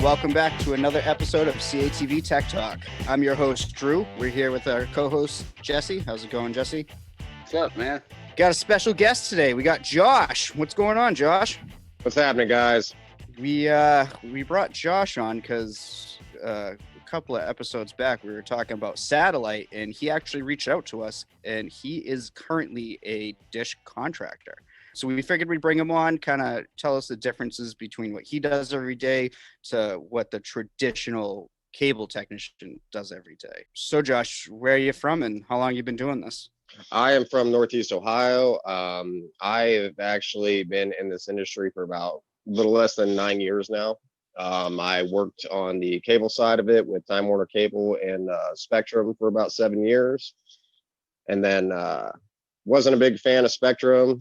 Welcome back to another episode of CATV Tech Talk. I'm your host, Drew. We're here with our co-host, Jesse. How's it going, Jesse? What's up, man? Got a special guest today. We got Josh. What's going on, Josh? What's happening, guys? We brought Josh on because a couple of episodes back we were talking about satellite, and he actually reached out to us, and he is currently a dish contractor. So we figured we'd bring him on, kind of tell us the differences between what he does every day to what the traditional cable technician does every day. So Josh, where are you from and how long you been doing this? I am from Northeast Ohio. I have actually been in this industry for about a little less than 9 years now. I worked on the cable side of it with Time Warner Cable and Spectrum for about 7 years. And then wasn't a big fan of Spectrum.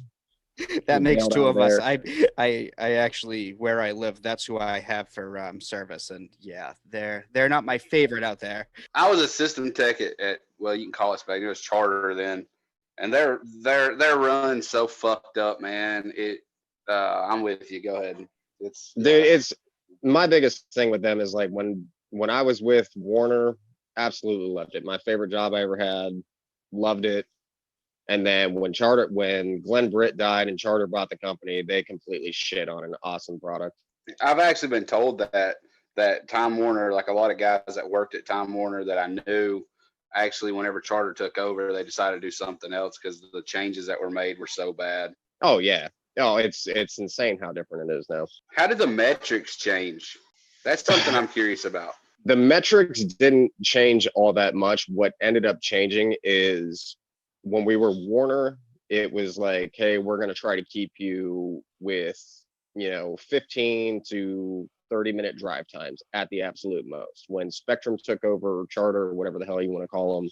That makes two of us. I actually, where I live, that's who I have for service, and yeah, they're not my favorite out there. I was a system tech at well, you can call it Spectrum. It was Charter then, and their run so fucked up, man. I'm with you. Go ahead. It's my biggest thing with them is like when I was with Warner, absolutely loved it. My favorite job I ever had, loved it. And then when Glenn Britt died and Charter bought the company, they completely shit on an awesome product. I've actually been told that Time Warner, like a lot of guys that worked at Time Warner that I knew, actually whenever Charter took over, they decided to do something else because the changes that were made were so bad. Oh yeah. Oh, it's insane how different it is now. How did the metrics change? That's something I'm curious about. The metrics didn't change all that much. What ended up changing is when we were Warner, it was like, hey, we're going to try to keep you with, 15 to 30-minute drive times at the absolute most. When Spectrum took over Charter, whatever the hell you want to call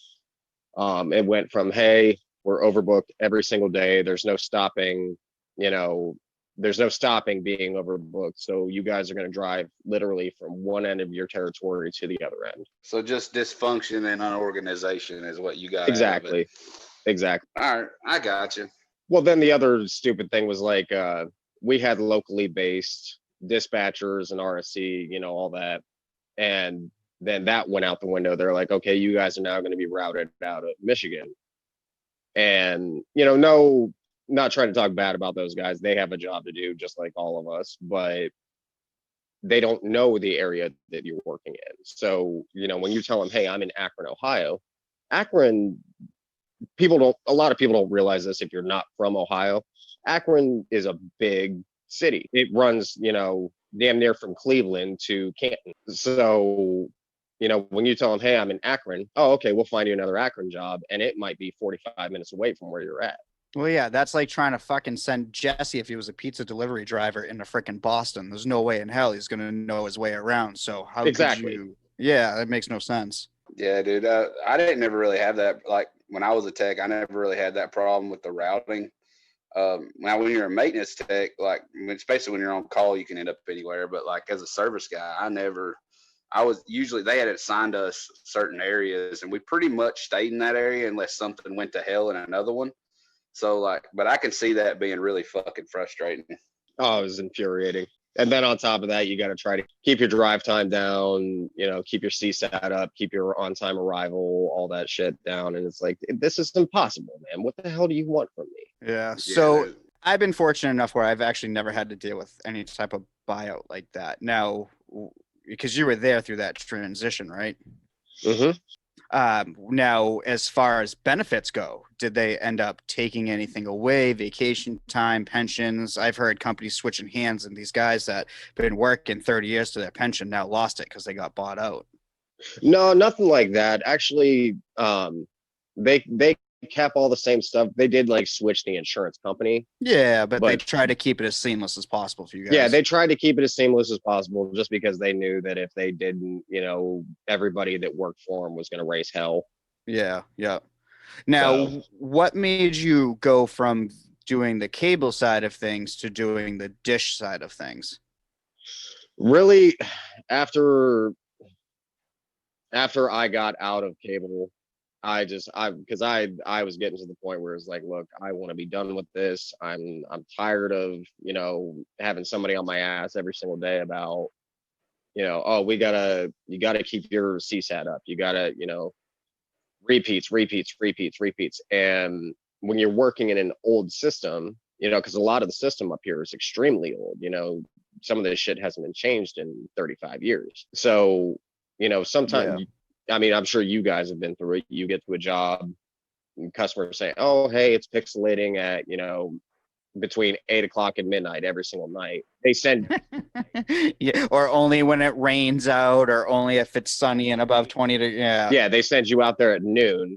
them, it went from, hey, we're overbooked every single day. There's no stopping, there's no stopping being overbooked. So you guys are going to drive literally from one end of your territory to the other end. So just dysfunction and unorganization is what you got. Exactly. Exactly. All right, I got you. Well, then the other stupid thing was like we had locally based dispatchers and RSC, all that, and then that went out the window. They're like, okay, you guys are now going to be routed out of Michigan, and no, not trying to talk bad about those guys. They have a job to do, just like all of us, but they don't know the area that you're working in. So when you tell them, hey, I'm in Akron, Ohio, Akron. A lot of people don't realize this if you're not from Ohio. Akron is a big city. It runs, damn near from Cleveland to Canton. So, when you tell them, hey, I'm in Akron, oh, okay, we'll find you another Akron job. And it might be 45 minutes away from where you're at. Well, yeah, that's like trying to fucking send Jesse if he was a pizza delivery driver into freaking Boston. There's no way in hell he's going to know his way around. So how exactly. Could you? Yeah, that makes no sense. Yeah, dude. I didn't never really have that. Like when I was a tech, I never really had that problem with the routing. Now, when you're a maintenance tech, like especially when you're on call, you can end up anywhere. But like as a service guy, I was usually they had assigned us certain areas, and we pretty much stayed in that area unless something went to hell in another one. So but I can see that being really fucking frustrating. Oh, it was infuriating. And then on top of that, you got to try to keep your drive time down, keep your CSAT up, keep your on-time arrival, all that shit down. And it's like, this is impossible, man. What the hell do you want from me? Yeah. So I've been fortunate enough where I've actually never had to deal with any type of buyout like that. Now, because you were there through that transition, right? Mm-hmm. Now, as far as benefits go, did they end up taking anything away? Vacation time, pensions? I've heard companies switching hands, and these guys that been working 30 years to their pension now lost it because they got bought out. No, nothing like that. Actually, they kept all the same stuff. They did like switch the insurance company. Yeah, but they tried to keep it as seamless as possible for you guys. Yeah, they tried to keep it as seamless as possible just because they knew that if they didn't, everybody that worked for them was going to raise hell. Yeah, yeah. Now, what made you go from doing the cable side of things to doing the dish side of things? Really, after I got out of cable, I was getting to the point where it's like, look, I want to be done with this. I'm tired of, having somebody on my ass every single day about, Oh, you gotta keep your CSAT up. You gotta, repeats, repeats, repeats, repeats. And when you're working in an old system, because a lot of the system up here is extremely old, some of this shit hasn't been changed in 35 years. So, sometimes, I mean, I'm sure you guys have been through it. You get to a job, and customers say, oh, hey, it's pixelating at, between 8 o'clock and midnight every single night. They send yeah, or only when it rains out, or only if it's sunny and above 20 to yeah, they send you out there at noon,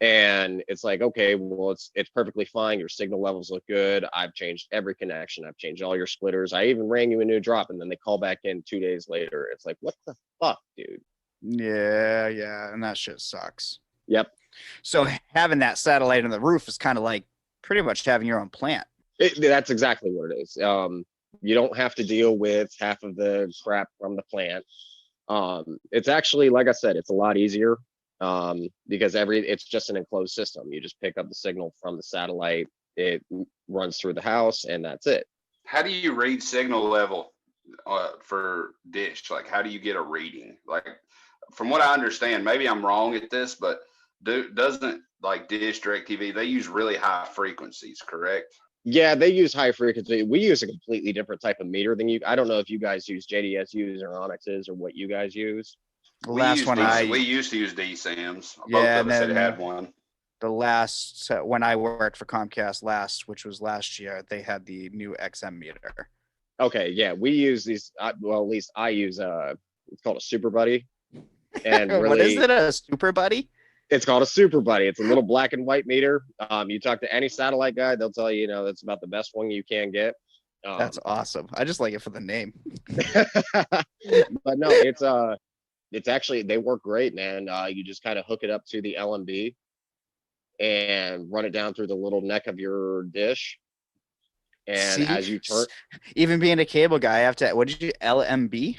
and it's like, okay, well, it's perfectly fine. Your signal levels look good. I've changed every connection. I've changed all your splitters. I even rang you a new drop, and then they call back in 2 days later. It's like, what the fuck, dude? Yeah, and that shit sucks. Yep. So having that satellite on the roof is kind of like pretty much having your own plant. That's exactly what it is. You don't have to deal with half of the crap from the plant. It's actually, like I said, it's a lot easier because it's just an enclosed system. You just pick up the signal from the satellite, it runs through the house, and that's it. How do you read signal level for Dish? Like, how do you get a reading? Like, from what I understand, maybe I'm wrong at this, but doesn't like Dish, DirecTV, they use really high frequencies, correct? Yeah, they use high frequency. We use a completely different type of meter than you. I don't know if you guys use JDSUs or Onyxes or what you guys use. We used to use DSAMs. Yeah, both of us had one. The last when I worked for Comcast which was last year, they had the new XM meter. Okay, yeah, we use these. Well, at least I use it's called a Super Buddy. And really, what is it? A Super Buddy? It's called a Super Buddy. It's a little black and white meter. You talk to any satellite guy, they'll tell you, that's about the best one you can get. That's awesome. I just like it for the name. But no, it's actually, they work great, man. You just kind of hook it up to the LMB and run it down through the little neck of your dish. And as you turn, even being a cable guy, I have to. What did you LMB?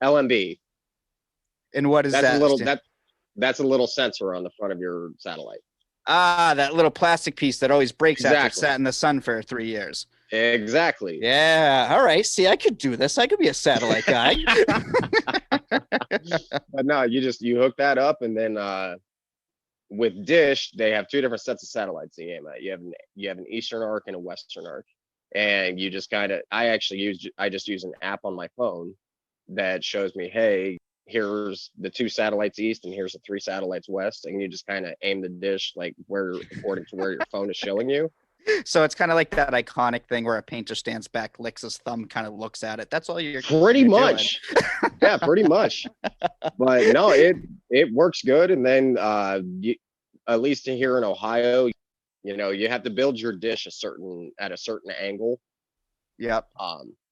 LMB. And what is that? That's a little sensor on the front of your satellite. Ah, that little plastic piece that always breaks after it's sat in the sun for 3 years. Exactly. Yeah. All right. See, I could do this. I could be a satellite guy. But no, you hook that up, and then with Dish, they have two different sets of satellites to aim at. You have an Eastern arc and a Western arc, and you just I just use an app on my phone that shows me, hey, here's the 2 satellites east and here's the 3 satellites west, and you just kind of aim the dish like according to where your phone is showing you. So it's kind of like that iconic thing where a painter stands back, licks his thumb, kind of looks at it. That's all you're pretty much. Yeah, pretty much. But no, it works good. And then at least here in Ohio, you have to build your dish at a certain angle. Yep.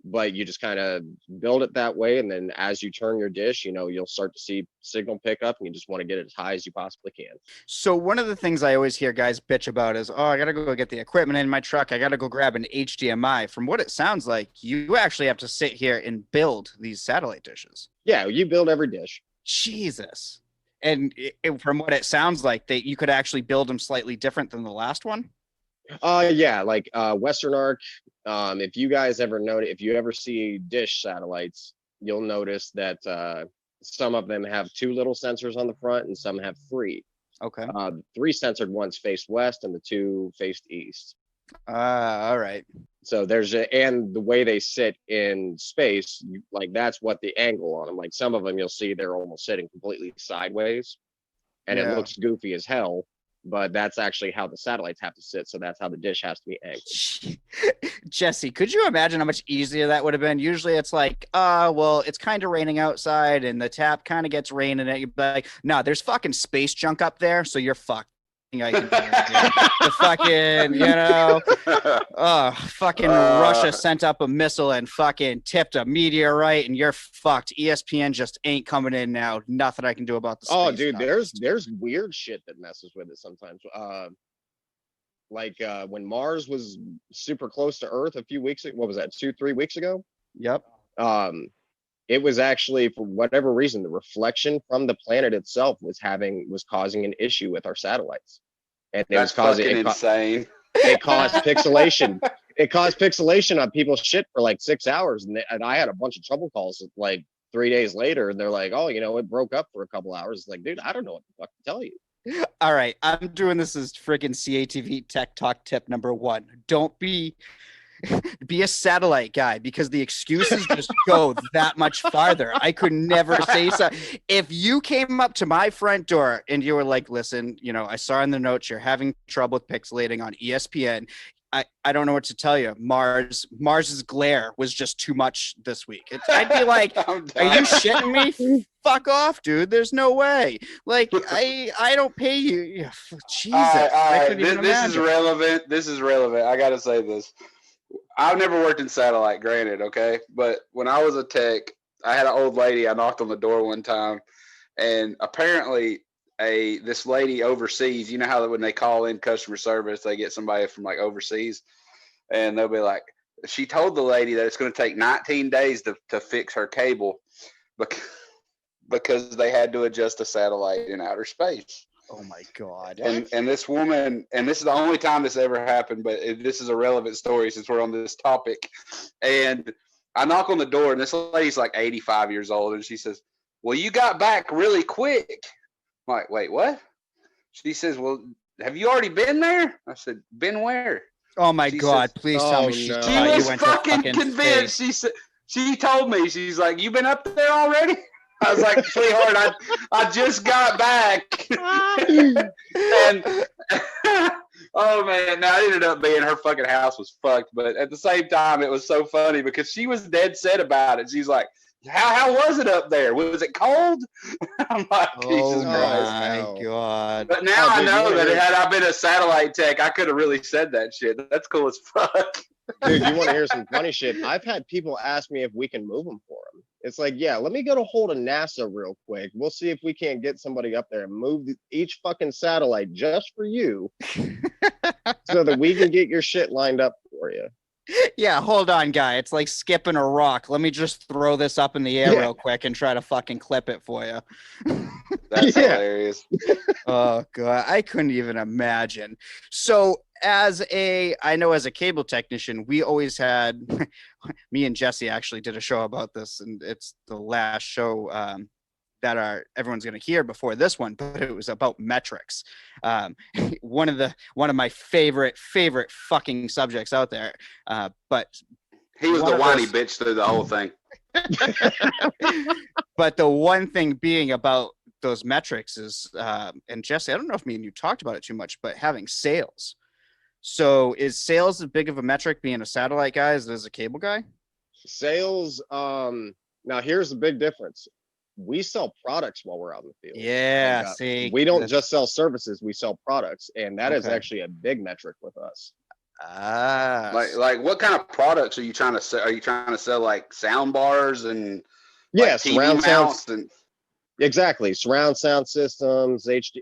But you just kind of build it that way, and then as you turn your dish, you'll start to see signal pickup, and you just want to get it as high as you possibly can. So one of the things I always hear guys bitch about is, I gotta go get the equipment in my truck, I gotta go grab an HDMI. From what it sounds like, you actually have to sit here and build these satellite dishes. Yeah, you build every dish. Jesus. And from what it sounds like, you could actually build them slightly different than the last one. Yeah, like Western Arc. If you guys if you ever see dish satellites, you'll notice that some of them have 2 little sensors on the front and some have 3. Okay. 3 sensored ones faced west and the 2 faced east. All right. So and the way they sit in space, that's what the angle on them. Like some of them, you'll see they're almost sitting completely sideways, and it looks goofy as hell. But that's actually how the satellites have to sit. So that's how the dish has to be angled. Jesse, could you imagine how much easier that would have been? Usually it's like, well, it's kind of raining outside and the tap kind of gets rain in it. You'd be like, no, there's fucking space junk up there. So you're fucked. The fucking, Russia sent up a missile and fucking tipped a meteorite, and you're fucked. ESPN just ain't coming in now. Nothing I can do about the space. Oh, dude, there's weird shit that messes with it sometimes. When Mars was super close to Earth a few weeks ago, what was that, 2-3 weeks ago? Yep. It was actually, for whatever reason, the reflection from the planet itself was causing an issue with our satellites, and that's fucking insane. It caused pixelation. It caused pixelation on people's shit for like 6 hours, and I had a bunch of trouble calls like 3 days later, they're like, oh, it broke up for a couple hours. It's like, dude, I don't know what the fuck to tell you. All right, I'm doing this as freaking CATV Tech Talk tip number 1. Don't be a satellite guy, because the excuses just go that much farther. I could never say so. If you came up to my front door and you were like, listen, I saw in the notes you're having trouble with pixelating on ESPN. I don't know what to tell you. Mars's glare was just too much this week. I'd be like, are you shitting me? Fuck off, dude. There's no way. Like, I don't pay you. Jesus. All right. This is relevant. This is relevant. I got to say this. I've never worked in satellite, granted, okay? But when I was a tech, I had an old lady. I knocked on the door one time, and apparently this lady overseas, you know how when they call in customer service, they get somebody from like overseas, and they'll be like, she told the lady that it's going to take 19 days to fix her cable because they had to adjust a satellite in outer space. Oh my God. And this woman, and this is the only time this ever happened, but this is a relevant story since we're on this topic. And I knock on the door, and this lady's like 85 years old, and she says, well, you got back really quick. I'm like, wait, what? She says, well, have you already been there? I said, been where? Oh my God, says, please tell me no. She was fucking convinced. She told me, she's like, you been up there already? I was like, sweetheart, I just got back. And oh man, now it ended up being her fucking house was fucked. But at the same time, it was so funny because she was dead set about it. She's like, how was it up there? Was it cold? I'm like, Jesus Christ. My God. But now I know that had I been a satellite tech, I could have really said that shit. That's cool as fuck. Dude, you want to hear some funny shit? I've had people ask me if we can move them for them. It's like, yeah, let me get a hold of NASA real quick. We'll see if we can't get somebody up there and move each fucking satellite just for you so that we can get your shit lined up for you. Yeah, hold on, guy. It's like skipping a rock. Let me just throw this up in the air real quick and try to fucking clip it for you. That's hilarious. Oh God, I couldn't even imagine. So as a cable technician, we always had, me and Jesse actually did a show about this, and it's the last show that everyone's going to hear before this one, but it was about metrics. One of my favorite fucking subjects out there. But he was the whiny bitch through the whole thing. But the one thing being about those metrics is, and Jesse, I don't know if me and you talked about it too much, but having sales. So is sales as big of a metric being a satellite guy as it is a cable guy? Sales, now here's the big difference. We sell products while we're out in the field. Yeah, see. We don't just sell services, we sell products, and that is actually a big metric with us. Like what kind of products are you trying to sell? Are you trying to sell like sound bars and surround mounts sound? Exactly, surround sound systems, HD,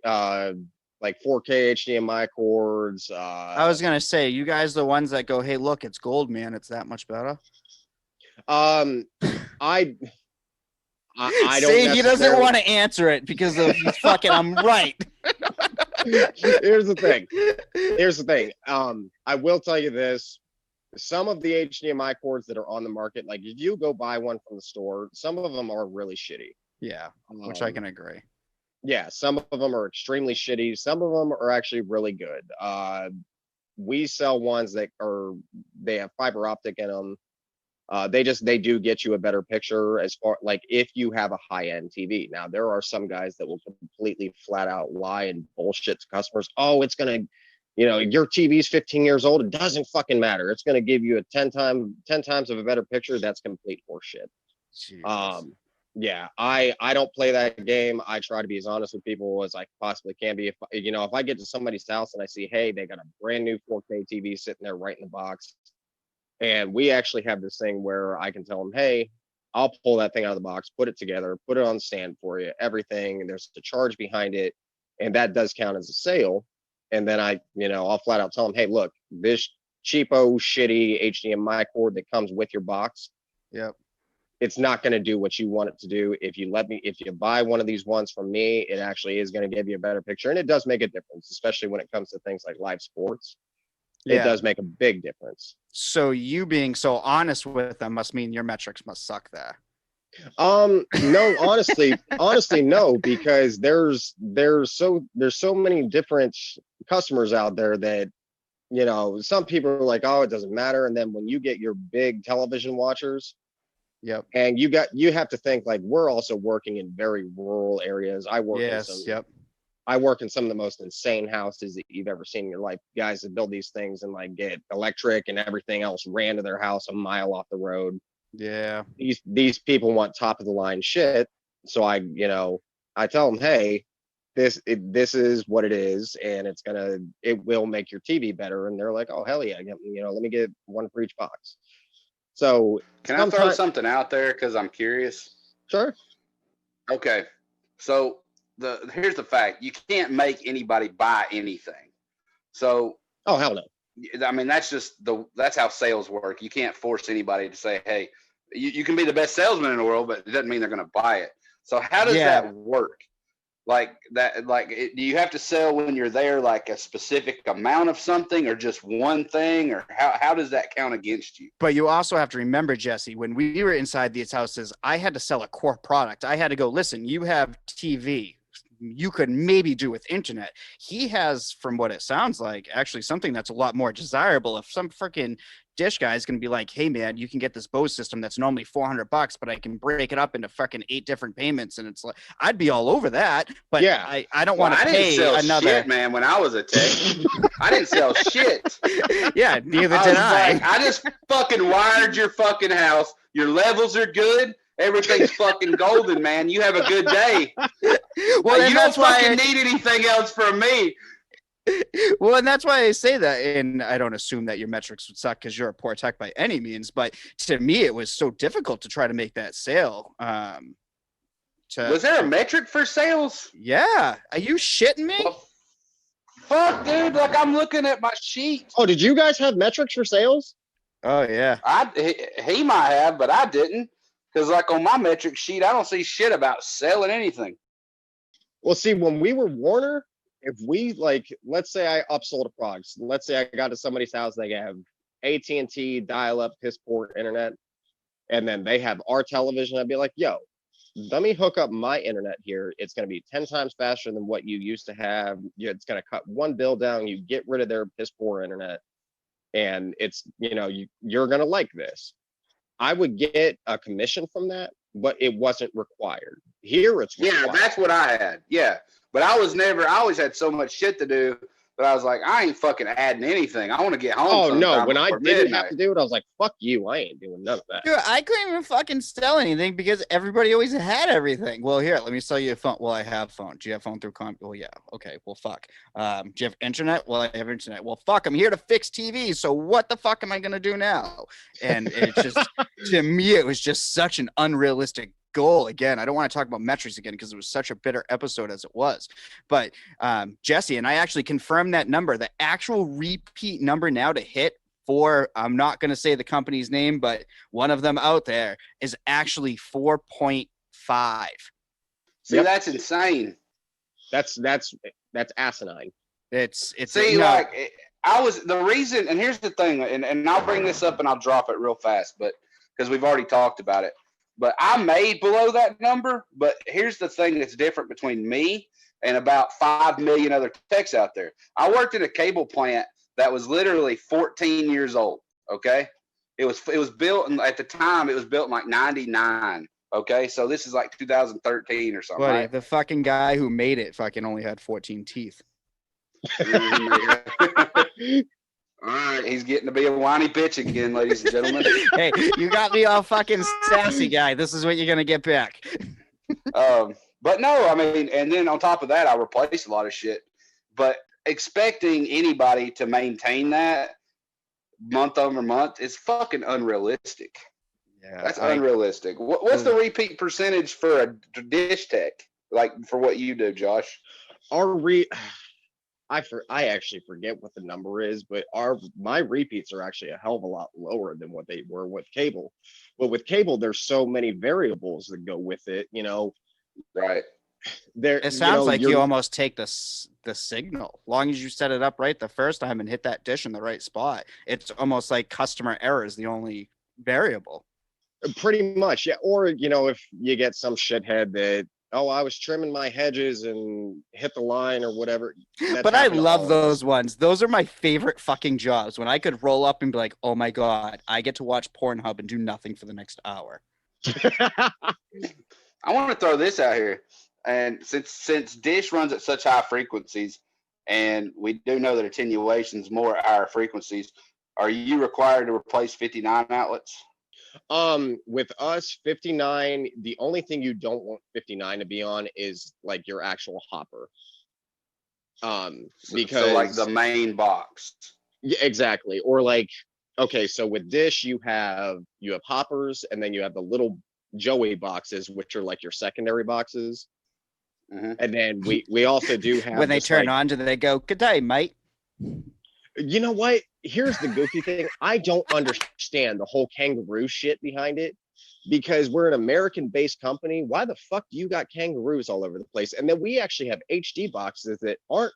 like 4K HDMI cords. I was gonna say, you guys the ones that go, hey, look, it's gold, man. It's that much better. I don't see. He doesn't want to answer it because of fucking. I'm right. Here's the thing. I will tell you this. Some of the HDMI cords that are on the market, like if you go buy one from the store, some of them are really shitty. Yeah, which I can agree. Yeah, some of them are extremely shitty. Some of them are actually really good. We sell ones that they have fiber optic in them. They do get you a better picture as far like if you have a high-end TV. Now there are some guys that will completely flat out lie and bullshit to customers. Oh, it's gonna, your TV's 15 years old. It doesn't fucking matter. It's gonna give you a 10 times of a better picture. That's complete horseshit. Jesus. Yeah, I don't play that game. I try to be as honest with people as I possibly can be. If I get to somebody's house and I see, hey, they got a brand new 4K TV sitting there right in the box. And we actually have this thing where I can tell them, hey, I'll pull that thing out of the box, put it together, put it on stand for you, everything. And there's a charge behind it. And that does count as a sale. And then I'll flat out tell them, hey, look, this cheapo, shitty HDMI cord that comes with your box. Yep. It's not going to do what you want it to do. If you buy one of these ones from me, it actually is going to give you a better picture. And it does make a difference, especially when it comes to things like live sports. It does make a big difference. So you being so honest with them must mean your metrics must suck there. No, honestly, no, because there's so many different customers out there that, some people are like, oh, it doesn't matter. And then when you get your big television watchers, Yep. and you have to think like we're also working in very rural areas. Yes. Yep. I work in some of the most insane houses that you've ever seen in your life. Guys that build these things and like get electric and everything else ran to their house a mile off the road. Yeah. These people want top of the line shit. So I tell them, hey, this is what it is, and it will make your TV better. And they're like, oh hell yeah, let me get one for each box. So Can I throw something out there because I'm curious? Sure. Okay, so here's the fact: you can't make anybody buy anything. So, oh hell no. I mean, that's how sales work. You can't force anybody to say, hey, you can be the best salesman in the world, but it doesn't mean they're going to buy it. So how does that work? Do you have to sell when you're there like a specific amount of something or just one thing, or how does that count against you? But you also have to remember, Jesse, when we were inside these houses, I had to sell a core product. I had to go, listen, you have TV. You could maybe do with internet. He has, from what it sounds like, actually something that's a lot more desirable. If some freaking dish guy is going to be like, hey man, you can get this Bose system that's normally $400, but I can break it up into fucking 8 different payments, and it's like, I'd be all over that. But yeah, I don't want to pay another. Shit, man. When I was a tech, I didn't sell shit. Yeah, neither did I. I just fucking wired your fucking house. Your levels are good. Everything's fucking golden, man. You have a good day. Well, you don't fucking need anything else from me. Well, and that's why I say that, and I don't assume that your metrics would suck because you're a poor tech by any means, but to me, it was so difficult to try to make that sale. Was there a metric for sales? Yeah. Are you shitting me? Well, fuck, dude. Like, I'm looking at my sheet. Oh, did you guys have metrics for sales? Oh, yeah. He might have, but I didn't. Because, like, on my metric sheet, I don't see shit about selling anything. Well, see, when we were Warner, if we, like, let's say I upsold a product. Let's say I got to somebody's house, they have AT&T, dial-up, piss-poor internet, and then they have our television. I'd be like, yo, let me hook up my internet here. It's going to be 10 times faster than what you used to have. It's going to cut one bill down. You get rid of their piss-poor internet, and it's, you're going to like this. I would get a commission from that, but it wasn't required. Here it's required. Yeah, that's what I had. Yeah. But I always had so much shit to do that I was like, I ain't fucking adding anything. I want to get home. Oh no, when I didn't have to do it, I was like, fuck you. I ain't doing none of that. Dude, I couldn't even fucking sell anything because everybody always had everything. Well, here, let me sell you a phone. Well, I have phone. Do you have phone through comp? Well, yeah. Okay. Well, fuck. Do you have internet? Well, I have internet. Well, fuck. I'm here to fix TV. So what the fuck am I gonna do now? And it's just, to me, it was just such an unrealistic goal. Again, I don't want to talk about metrics again because it was such a bitter episode as it was. But Jesse and I actually confirmed that number. The actual repeat number now to hit for, I'm not going to say the company's name, but one of them out there is actually 4.5. See, that's insane. That's asinine. It's see, I was the reason, and here's the thing, and I'll bring this up and I'll drop it real fast, but because we've already talked about it. But I made below that number. But here's the thing that's different between me and about 5 million other techs out there. I worked in a cable plant that was literally 14 years old. Okay. It was built at the time, it was built in like 99. Okay. So this is like 2013 or something. Buddy, right? The fucking guy who made it fucking only had 14 teeth. All right, he's getting to be a whiny bitch again, ladies and gentlemen. Hey, you got me all fucking sassy, guy. This is what you're gonna get back. But no, I mean, and then on top of that, I replaced a lot of shit. But expecting anybody to maintain that month over month is fucking unrealistic. Yeah, that's unrealistic. What's the repeat percentage for a dish tech? Like for what you do, Josh? I actually forget what the number is, but my repeats are actually a hell of a lot lower than what they were with cable. But with cable, there's so many variables that go with it, Right. It sounds like you almost take the signal. Long as you set it up right the first time and hit that dish in the right spot, it's almost like customer error is the only variable. Pretty much, yeah. Or, you know, if you get some shithead that, oh, I was trimming my hedges and hit the line or whatever. That's But I happened to love all of us. those ones. Those are my favorite fucking jobs. When I could roll up and be like, oh my God, I get to watch Pornhub and do nothing for the next hour. I want to throw this out here, and since Dish runs at such high frequencies, and we do know that attenuation's more at higher frequencies, are you required to replace 59 outlets? With us, 59, the only thing you don't want 59 to be on is like your actual hopper. Because so like the main box. Yeah, exactly. Or like, okay, so with Dish, you have hoppers, and then you have the little Joey boxes, which are like your secondary boxes. Mm-hmm. And then we also do have When they turn like, on, do they go, good day, mate? you know what? Here's the goofy thing. I don't understand the whole kangaroo shit behind it, because we're an American-based company. Why the fuck do you got kangaroos all over the place? And then we actually have HD boxes that aren't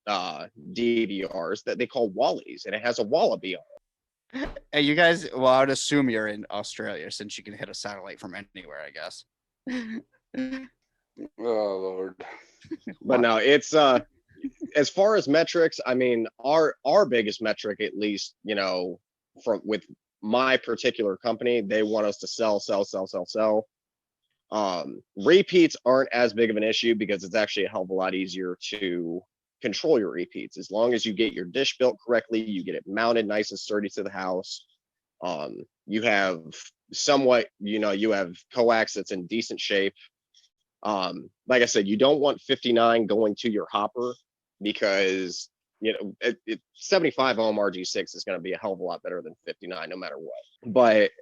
DVRs that they call Wallies, and it has a wallaby on it. Hey, you guys, well, I would assume you're in Australia since you can hit a satellite from anywhere, I guess. Oh Lord. But no, it's as far as metrics, I mean, our biggest metric, at least, you know, from with my particular company, they want us to sell. Repeats aren't as big of an issue because it's actually a hell of a lot easier to control your repeats. As long as you get your dish built correctly, you get it mounted nice and sturdy to the house. You have somewhat, you know, you have coax that's in decent shape. Like I said, you don't want 59 going to your hopper, because, you know, 75 ohm RG6 is going to be a hell of a lot better than 59 no matter what. But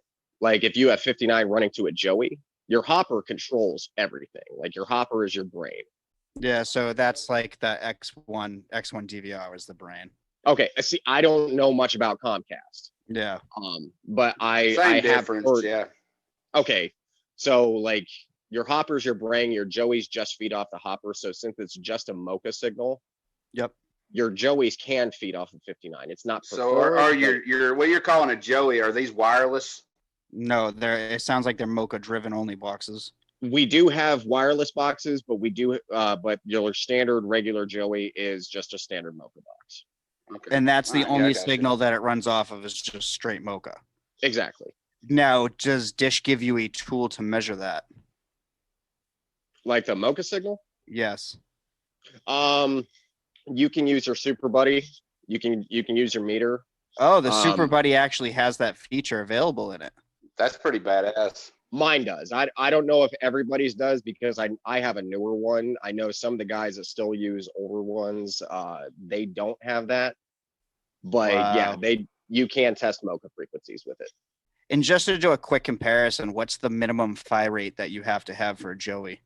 like if you have 59 running to a Joey, your hopper controls everything. Like your hopper is your brain. Yeah, so that's like the X1 DVR is the brain. Okay, see, I don't know much about Comcast. Yeah. But I Same have difference, heard. yeah. Okay, so like your hopper's your brain, your Joeys just feed off the hopper. So since it's just a Mocha signal, Yep. your Joeys can feed off of 59. It's not preferred. So are your what you're calling a Joey? Are these wireless? No, it sounds like they're Mocha driven only boxes. We do have wireless boxes, but we do, but your standard regular Joey is just a standard Mocha box. Okay. And that's the All right, only I got signal you. that it runs off of is just straight Mocha. Exactly. Now, does Dish give you a tool to measure that? Like the Mocha signal? Yes. You can use your Super Buddy. You can use your meter. Oh, the Super Buddy actually has that feature available in it. That's pretty badass. Mine does. I don't know if everybody's does, because I have a newer one. I know some of the guys that still use older ones, they don't have that. But yeah, Wow. you can test Mocha frequencies with it. And just to do a quick comparison, what's the minimum phi rate that you have to have for a Joey?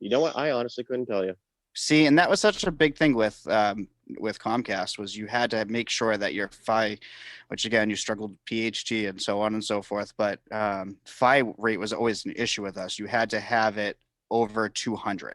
You know what? I honestly couldn't tell you. See, and that was such a big thing with Comcast, was you had to make sure that your phi, which again you struggled with PHT and so on and so forth, but phi rate was always an issue with us. You had to have it over 200.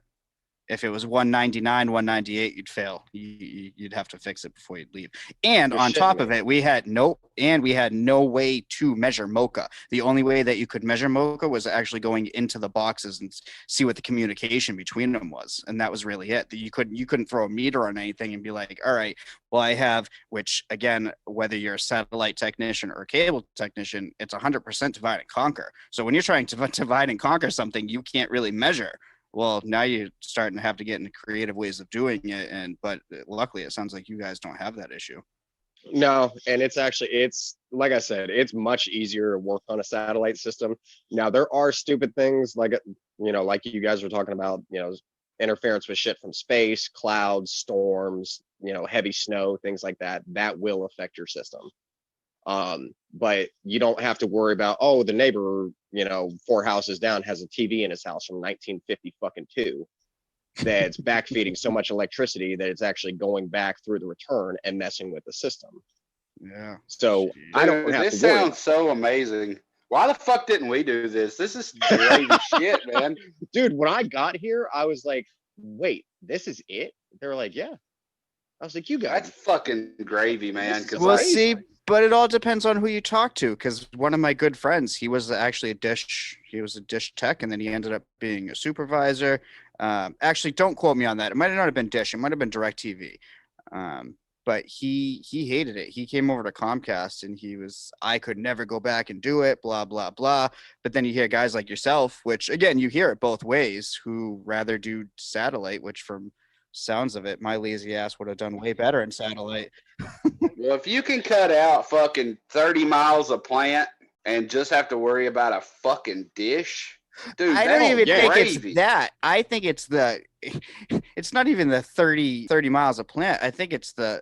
If it was 199, 198, you'd fail. You'd have to fix it before you'd leave. And You're on top shitting of me. it, we had no way to measure Mocha. The only way that you could measure Mocha was actually going into the boxes and see what the communication between them was. And that was really it. You couldn't throw a meter on anything and be like, all right, well, I have, which again, whether you're a satellite technician or a cable technician, it's 100% divide and conquer. So when you're trying to divide and conquer something, you can't really measure. Well, now you're starting to have to get into creative ways of doing it, but luckily it sounds like you guys don't have that issue. No, and it's like I said, it's much easier to work on a satellite system. Now there are stupid things like, you know, like you guys were talking about, you know, interference with shit from space, clouds, storms, you know, heavy snow, things like that. That will affect your system. But you don't have to worry about, oh, the neighbor, you know, 4 houses down has a TV in his house from 1952 that's backfeeding so much electricity that it's actually going back through the return and messing with the system. Yeah. So Jeez. I don't have This to worry. sounds so amazing. Why the fuck didn't we do this? This is crazy shit, man. Dude, when I got here, I was like, wait, this is it? They were like, yeah. I was like, you guys. That's fucking gravy, man. Because Well, like, see, But it all depends on who you talk to. Because one of my good friends, he was actually he was a dish tech, and then he ended up being a supervisor. Actually, don't quote me on that. It might not have been Dish. It might have been DirecTV. Um, but he hated it. He came over to Comcast, and I could never go back and do it. Blah blah blah. But then you hear guys like yourself, which again you hear it both ways, who rather do satellite, which from sounds of it, my lazy ass would have done way better in satellite. Well, if you can cut out fucking 30 miles of plant and just have to worry about a fucking dish, dude, I don't that's even think gravy. it's that. I think it's not even the 30 miles of plant. I think it's the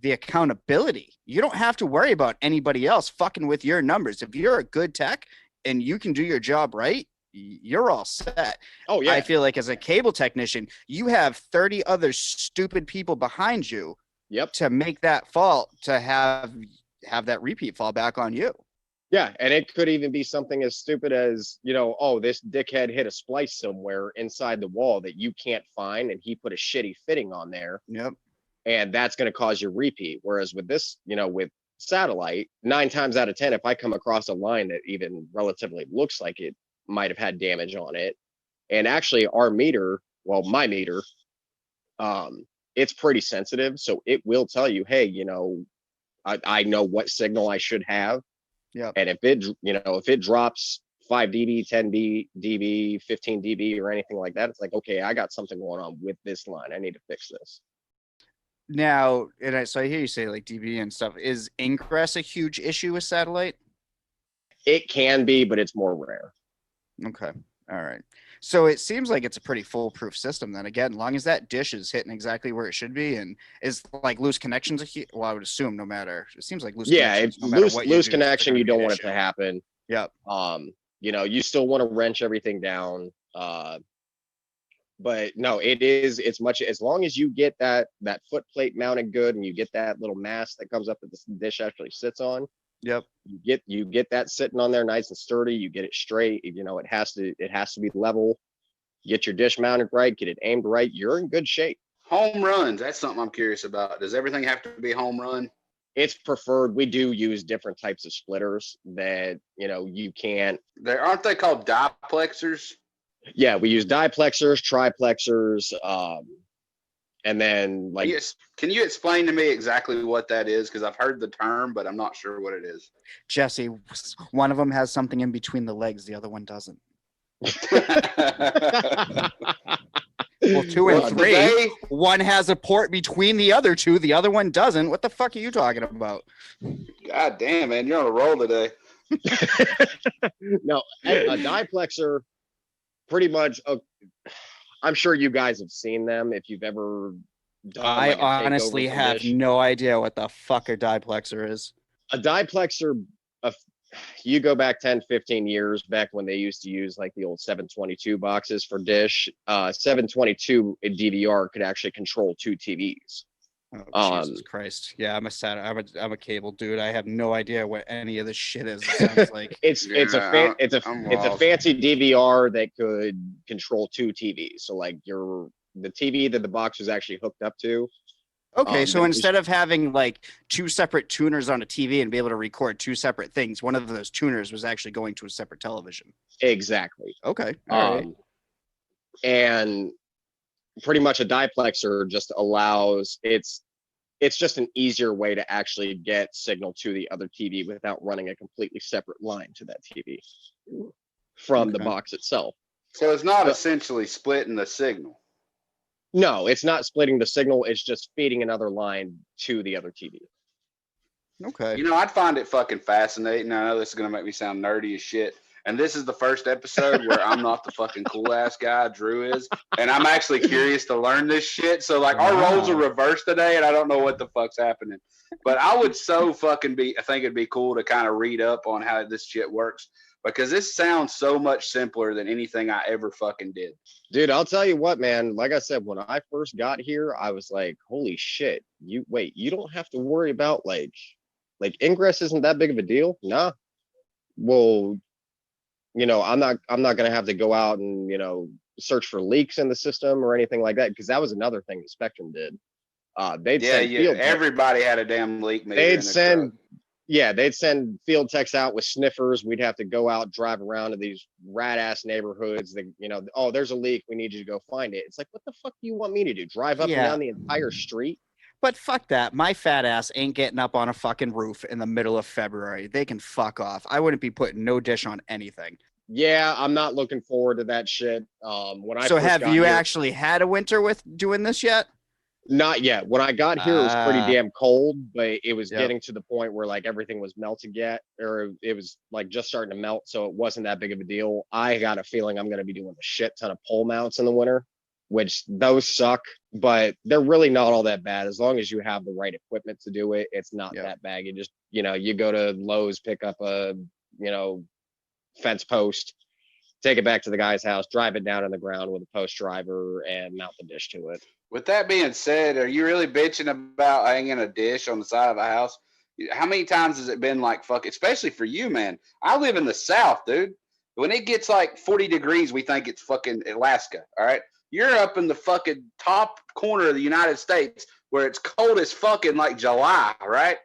accountability. You don't have to worry about anybody else fucking with your numbers. If you're a good tech and you can do your job right, you're all set. Oh yeah. I feel like as a cable technician, you have 30 other stupid people behind you. Yep. To make that fault, to have that repeat fall back on you. Yeah, and it could even be something as stupid as, oh, this dickhead hit a splice somewhere inside the wall that you can't find, and he put a shitty fitting on there. Yep. And that's going to cause your repeat. Whereas with this, with satellite, 9 times out of 10, if I come across a line that even relatively looks like it might have had damage on it, and actually our meter, well, my meter, it's pretty sensitive, so it will tell you, hey, I know what signal I should have. Yeah. And if it drops 5 dB, 10 dB, 15 dB, or anything like that, it's like, okay, I got something going on with this line. I need to fix this. Now, so I hear you say like dB and stuff. Is ingress a huge issue with satellite? It can be, but it's more rare. Okay. All right. So it seems like it's a pretty foolproof system then. Again, as long as that dish is hitting exactly where it should be, and is like loose connections well, I would assume it seems like loose connections. Yeah, loose connection, you don't want it to happen. Yep. You still want to wrench everything down. But no, it's much, as long as you get that foot plate mounted good and you get that little mast that comes up that the dish actually sits on. Yep. You get that sitting on there nice and sturdy. You get it straight. It has to be level. Get your dish mounted right. Get it aimed right. You're in good shape. Home runs. That's something I'm curious about. Does everything have to be home run? It's preferred. We do use different types of splitters that you can't. Aren't they called diplexers? Yeah, we use diplexers, triplexers, and then like. Can you explain to me exactly what that is? Because I've heard the term, but I'm not sure what it is. Jesse, one of them has something in between the legs, the other one doesn't. Well, 2 and 3, one has a port between the other two, the other one doesn't. What the fuck are you talking about? God damn, man, you're on a roll today. No, a diplexer, pretty much. I'm sure you guys have seen them if you've ever done. I honestly have no idea what the fuck a diplexer is. A diplexer, you go back 10, 15 years back when they used to use like the old 722 boxes for dish. 722 DVR could actually control 2 TVs. Oh, Jesus Christ! Yeah, I'm a cable dude. I have no idea what any of this shit is. It sounds like it's a fancy DVR that could control 2 TVs. So like the TV that the box was actually hooked up to. Okay, so instead of having like 2 separate tuners on a TV and be able to record 2 separate things, one of those tuners was actually going to a separate television. Exactly. Okay. All right. And pretty much a diplexer just allows it's just an easier way to actually get signal to the other TV without running a completely separate line to that TV from the box itself. So it's not essentially splitting the signal. No, it's not splitting the signal. It's just feeding another line to the other TV. Okay. I'd find it fucking fascinating. I know this is going to make me sound nerdy as shit. And this is the first episode where I'm not the fucking cool ass guy, Drew is. And I'm actually curious to learn this shit. So like our roles are reversed today and I don't know what the fuck's happening. But I would I think it'd be cool to kind of read up on how this shit works. Because this sounds so much simpler than anything I ever fucking did. Dude, I'll tell you what, man. Like I said, when I first got here, I was like, holy shit. You don't have to worry about like ingress isn't that big of a deal. Nah. Well, I'm not gonna have to go out and, search for leaks in the system or anything like that, because that was another thing that Spectrum did. Everybody had a damn leak meter. Yeah, they'd send field techs out with sniffers. We'd have to go out, drive around to these rat ass neighborhoods that, oh, there's a leak. We need you to go find it. It's like, what the fuck do you want me to do? Drive up and Yeah, down the entire street? but fuck that. My fat ass ain't getting up on a fucking roof in the middle of February. They can fuck off. I wouldn't be putting no dish on anything. Yeah, I'm not looking forward to that shit. When I So first have got you here, actually had a winter with doing this yet? not yet. When I got here, it was pretty damn cold, but it was Yep. getting to the point where like everything was melting yet, or it was like just starting to melt, so it wasn't that big of a deal. I got a feeling I'm going to be doing a shit ton of pole mounts in the winter, which those suck, but they're really not all that bad as long as you have the right equipment to do it. It's not Yep. that bad. You just you go to Lowe's, pick up a fence post, take it back to the guy's house, drive it down in the ground with a post driver, and mount the dish to it. With that being said, are you really bitching about hanging a dish on the side of a house? How many times has it been like fuck, especially for you, man? I live in the South, dude. When it gets like 40 degrees, we think it's fucking Alaska, all right? You're up in the fucking top corner of the United States where it's cold as fucking like July, right?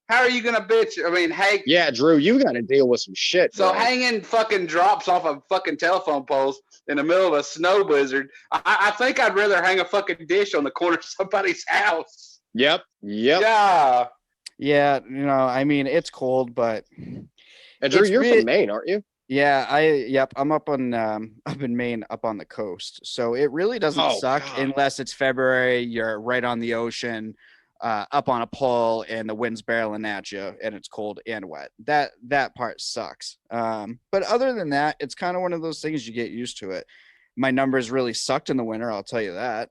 How are you gonna bitch? I mean, hey, Yeah, Drew, you got to deal with some shit. so bro. hanging fucking drops off of fucking telephone poles in the middle of a snow blizzard. I think I'd rather hang a fucking dish on the corner of somebody's house. Yep. Yeah. Yeah, I mean, it's cold, but And Drew, it's you're re- from Maine, aren't you? yeah, I'm up in Maine, up on the coast. So it really doesn't Oh, suck God. unless it's February, you're right on the ocean, up on a pole and the wind's barreling at you and it's cold and wet. That part sucks. But other than that, it's kind of one of those things you get used to it. My numbers really sucked in the winter, I'll tell you that.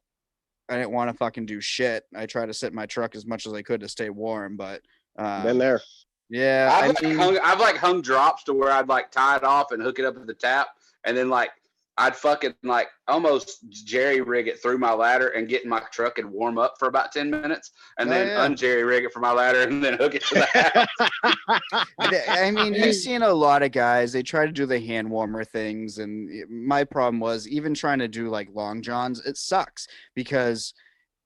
I didn't want to fucking do shit. I tried to sit in my truck as much as I could to stay warm, but Been there. yeah, I've hung drops to where I'd like tie it off and hook it up at the tap, and then like I'd fucking like almost jerry rig it through my ladder and get in my truck and warm up for about 10 minutes, and then unjerry rig it from my ladder and then hook it to the house. I mean, you've seen a lot of guys, they try to do the hand warmer things. And my problem was even trying to do like long johns, it sucks because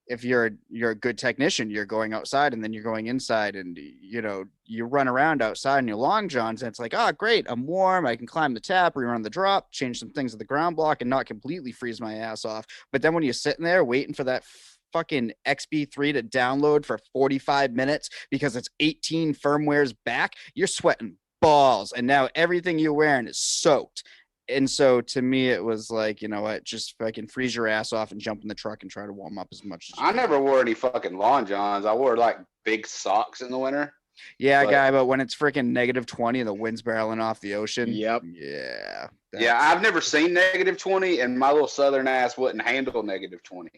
if you're a good technician, you're going outside and then you're going inside and you run around outside in your long johns and it's like, oh great, I'm warm, I can climb the tap, rerun the drop, change some things at the ground block and not completely freeze my ass off. But then when you're sitting there waiting for that fucking XB3 to download for 45 minutes because it's 18 firmwares back, you're sweating balls and now everything you're wearing is soaked. And so to me, it was like, you know what, just fucking freeze your ass off and jump in the truck and try to warm up as much as you I can. never wore any fucking long johns. I wore like big socks in the winter. Yeah, But- guy, but when it's freaking -20 and the wind's barreling off the ocean. Yep. Yeah. Yeah, I've never seen -20, and my little southern ass wouldn't handle -20.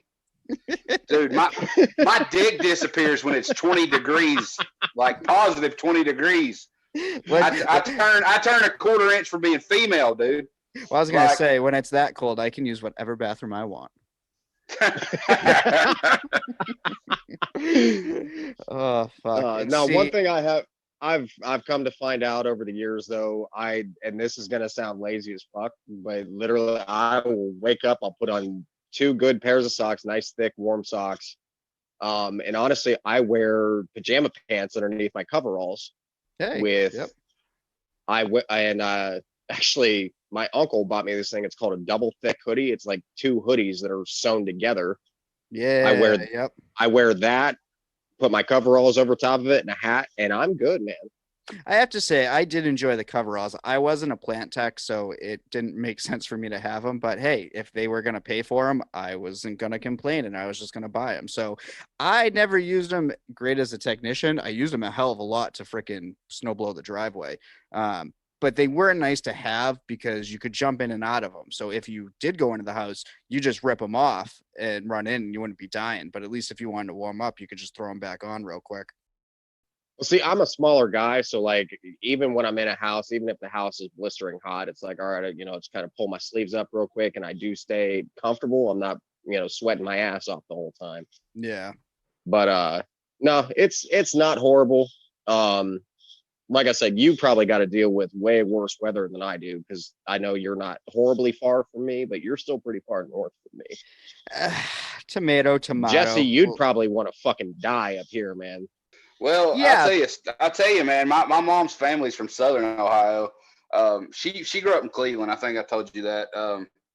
Dude, my dick disappears when it's 20 degrees, like positive 20 degrees. I turn a quarter inch for being female, dude. Well, I was gonna say, when it's that cold, I can use whatever bathroom I want. Oh fuck! Now, one thing I've come to find out over the years, though, and this is gonna sound lazy as fuck, but literally, I will wake up, I'll put on 2 good pairs of socks, nice thick warm socks, and honestly, I wear pajama pants underneath my coveralls. Actually, my uncle bought me this thing. It's called a double thick hoodie. It's like 2 hoodies that are sewn together. Yeah. I wear that, put my coveralls over top of it and a hat, and I'm good, man. I have to say, I did enjoy the coveralls. I wasn't a plant tech, so it didn't make sense for me to have them. But hey, if they were going to pay for them, I wasn't going to complain and I was just going to buy them. So I never used them great as a technician. I used them a hell of a lot to freaking snow blow the driveway. But they were nice to have because you could jump in and out of them. So if you did go into the house, you just rip them off and run in and you wouldn't be dying. But at least if you wanted to warm up, you could just throw them back on real quick. Well, see, I'm a smaller guy, so like even when I'm in a house, even if the house is blistering hot, it's like, all right, just kind of pull my sleeves up real quick and I do stay comfortable. I'm not, sweating my ass off the whole time. Yeah. But no, it's not horrible. Like I said, you probably got to deal with way worse weather than I do because I know you're not horribly far from me, but you're still pretty far north from me. Tomato. Jesse, you'd probably want to fucking die up here, man. Well, Yeah. I'll tell you, man. My mom's family's from Southern Ohio. She grew up in Cleveland. I think I told you that.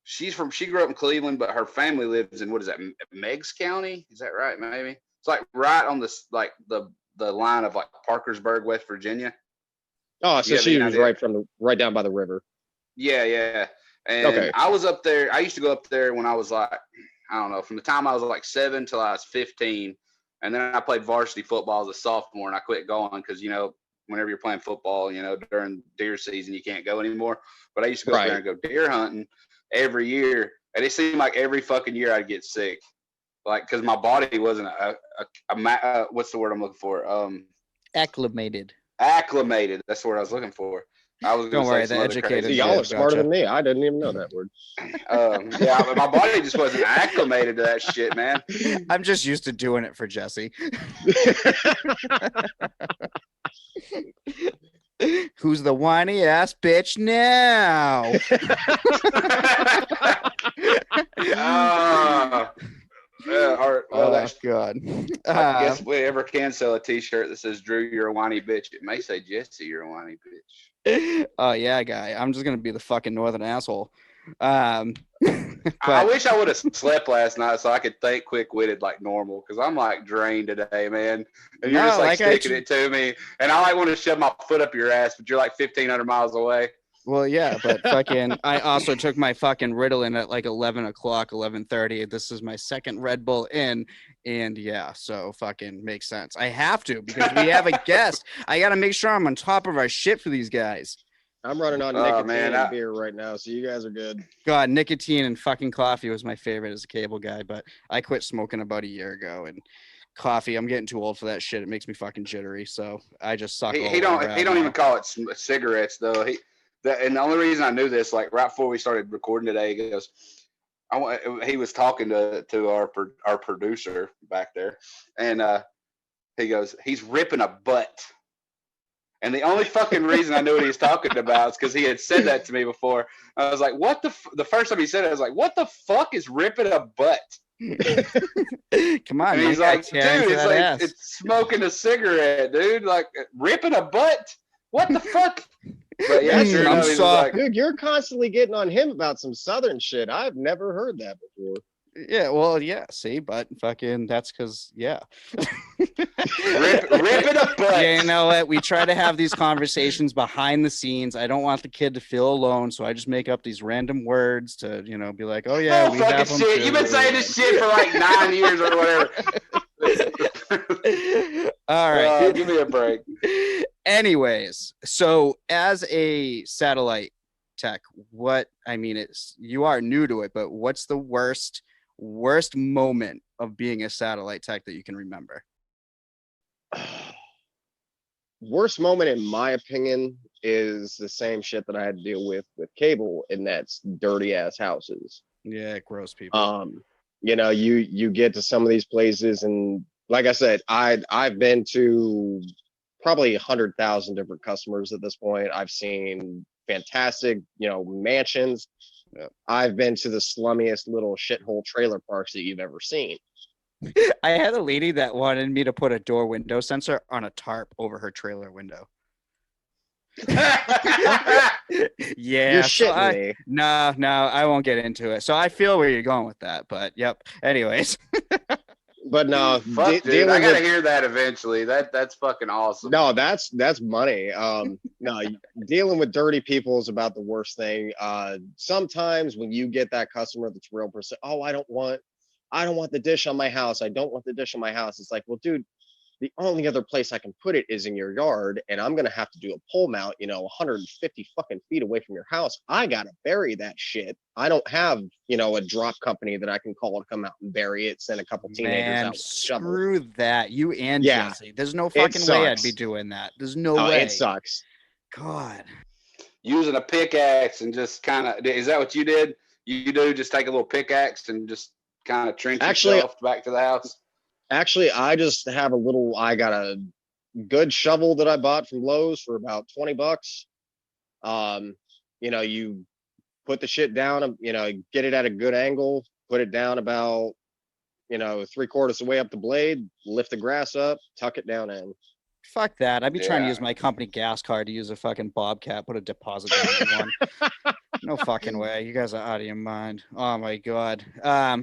She grew up in Cleveland, but her family lives in what is that, Meigs County? Is that right? Maybe it's like right on this like the line of like Parkersburg, West Virginia. Oh, You so have any she was idea? right down by the river. Yeah, yeah. And Okay. I was up there. I used to go up there when I was like, I don't know, from the time I was like 7 till I was 15. And then I played varsity football as a sophomore, and I quit going because, whenever you're playing football, during deer season, you can't go anymore. But I used to go up there Right. and go deer hunting every year. And it seemed like every fucking year I'd get sick. Like, because my body wasn't what's the word I'm looking for? Acclimated. Acclimated. That's the word I was looking for. I was going Don't to worry, say the some other educated crazy See, y'all shit. are smarter Gotcha. than me. I didn't even know that word. Yeah, but my body just wasn't acclimated to that shit, man. I'm just used to doing it for Jesse. Who's the whiny ass bitch now? Well, God. I guess if we ever can sell a T-shirt that says "Drew, you're a whiny bitch," it may say "Jesse, you're a whiny bitch." Oh yeah, guy. I'm just gonna be the fucking northern asshole. I But wish I would have slept last night so I could think quick-witted like normal, because I'm like drained today, man. And you're No, just like like sticking it to me, and I like want to shove my foot up your ass, but you're like 1,500 miles away. well, yeah, but fucking, I also took my fucking Ritalin at like 11 o'clock, 11:30. This is my second Red Bull in, and yeah, so fucking makes sense. I have to because we have a guest. I got to make sure I'm on top of our shit for these guys. I'm running on Oh, nicotine man, and beer right now, so you guys are good. God, nicotine and fucking coffee was my favorite as a cable guy, but I quit smoking about a year ago, and coffee, I'm getting too old for that shit. It makes me fucking jittery, so I just suck all He the way don't around even now. call it cigarettes though. And the only reason I knew this, like right before we started recording today, he goes, he was talking to our producer back there, and he goes, he's ripping a butt. And the only fucking reason I knew what he was talking about is because he had said that to me before. I was like, what the first time he said it, I was like, what the fuck is ripping a butt? Come on, And man, he's you gotta like, tear dude, into it's that like, ass. it's smoking a cigarette, dude. Like, ripping a butt? What the fuck? But yeah, That's sure I'm enough, he's just sorry. like, Dude, you're constantly getting on him about some Southern shit. I've never heard that before. Yeah, well, yeah, see, but fucking that's because, yeah. ripping a butt. Yeah, you know what? We try to have these conversations behind the scenes. I don't want the kid to feel alone, so I just make up these random words to, be like, oh yeah, Oh, we fucking have them shit. too. You've been saying this shit for like 9 years or whatever. All right. Give me a break. Anyways, so as a satellite tech, you are new to it, but what's the worst moment of being a satellite tech that you can remember? Worst moment, in my opinion, is the same shit that I had to deal with cable, and that's dirty ass houses. Yeah, gross people. You get to some of these places, and like I said, I've been to probably 100,000 different customers at this point. I've seen fantastic, mansions. I've been to the slummiest little shithole trailer parks that you've ever seen. I had a lady that wanted me to put a door window sensor on a tarp over her trailer window. Yeah, You're shitting me. No, I won't get into it. So I feel where you're going with that, but yep. Anyways. But no, Fuck, dude, I gotta hear that eventually. That's fucking awesome. No, that's money. No, dealing with dirty people is about the worst thing. Sometimes when you get that customer that's real person, oh, I don't want the dish on my house. I don't want the dish on my house. It's like, well, dude, the only other place I can put it is in your yard, and I'm gonna have to do a pole mount, 150 fucking feet away from your house. I gotta bury that shit. I don't have, a drop company that I can call to come out and bury it, send a couple teenagers out with a shovel. Screw that. You and Jesse. There's no fucking way I'd be doing that. There's no way. It sucks. God. Using a pickaxe and just kind of, is that what you did? You do just take a little pickaxe and just kind of trench yourself back to the house? Actually, I got a good shovel that I bought from Lowe's for about $20. You put the shit down, get it at a good angle, put it down about, 3/4 of the way up the blade, lift the grass up, tuck it down in. Fuck that. I'd be trying to Yeah. use my company gas card to use a fucking Bobcat, put a deposit down on one. No fucking way. You guys are out of your mind. Oh my god.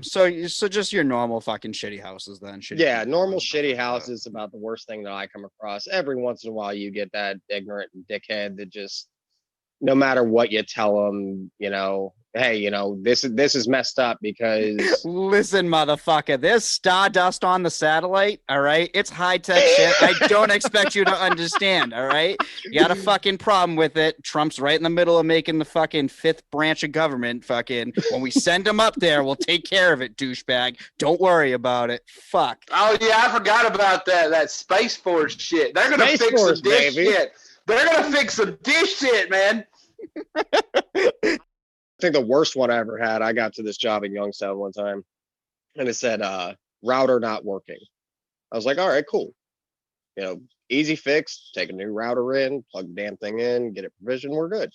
So just your normal fucking shitty houses then. Shitty Yeah, people normal and stuff shitty like that. house is about the worst thing that I come across. Every once in a while, you get that ignorant dickhead that just, no matter what you tell them, hey, this is messed up because Listen, motherfucker, there's stardust on the satellite, all right? It's high-tech shit. I don't expect you to understand, all right? You got a fucking problem with it. Trump's right in the middle of making the fucking fifth branch of government. Fucking, when we send him up there, we'll take care of it, douchebag. Don't worry about it. Fuck. Oh yeah, I forgot about that Space Force shit. They're gonna Space fix Force, some dish baby. shit. They're gonna fix some dish shit, man. I think the worst one I ever had, I got to this job in Youngstown one time and it said, router not working. I was like, all right, cool. Easy fix, take a new router in, plug the damn thing in, get it provisioned, we're good.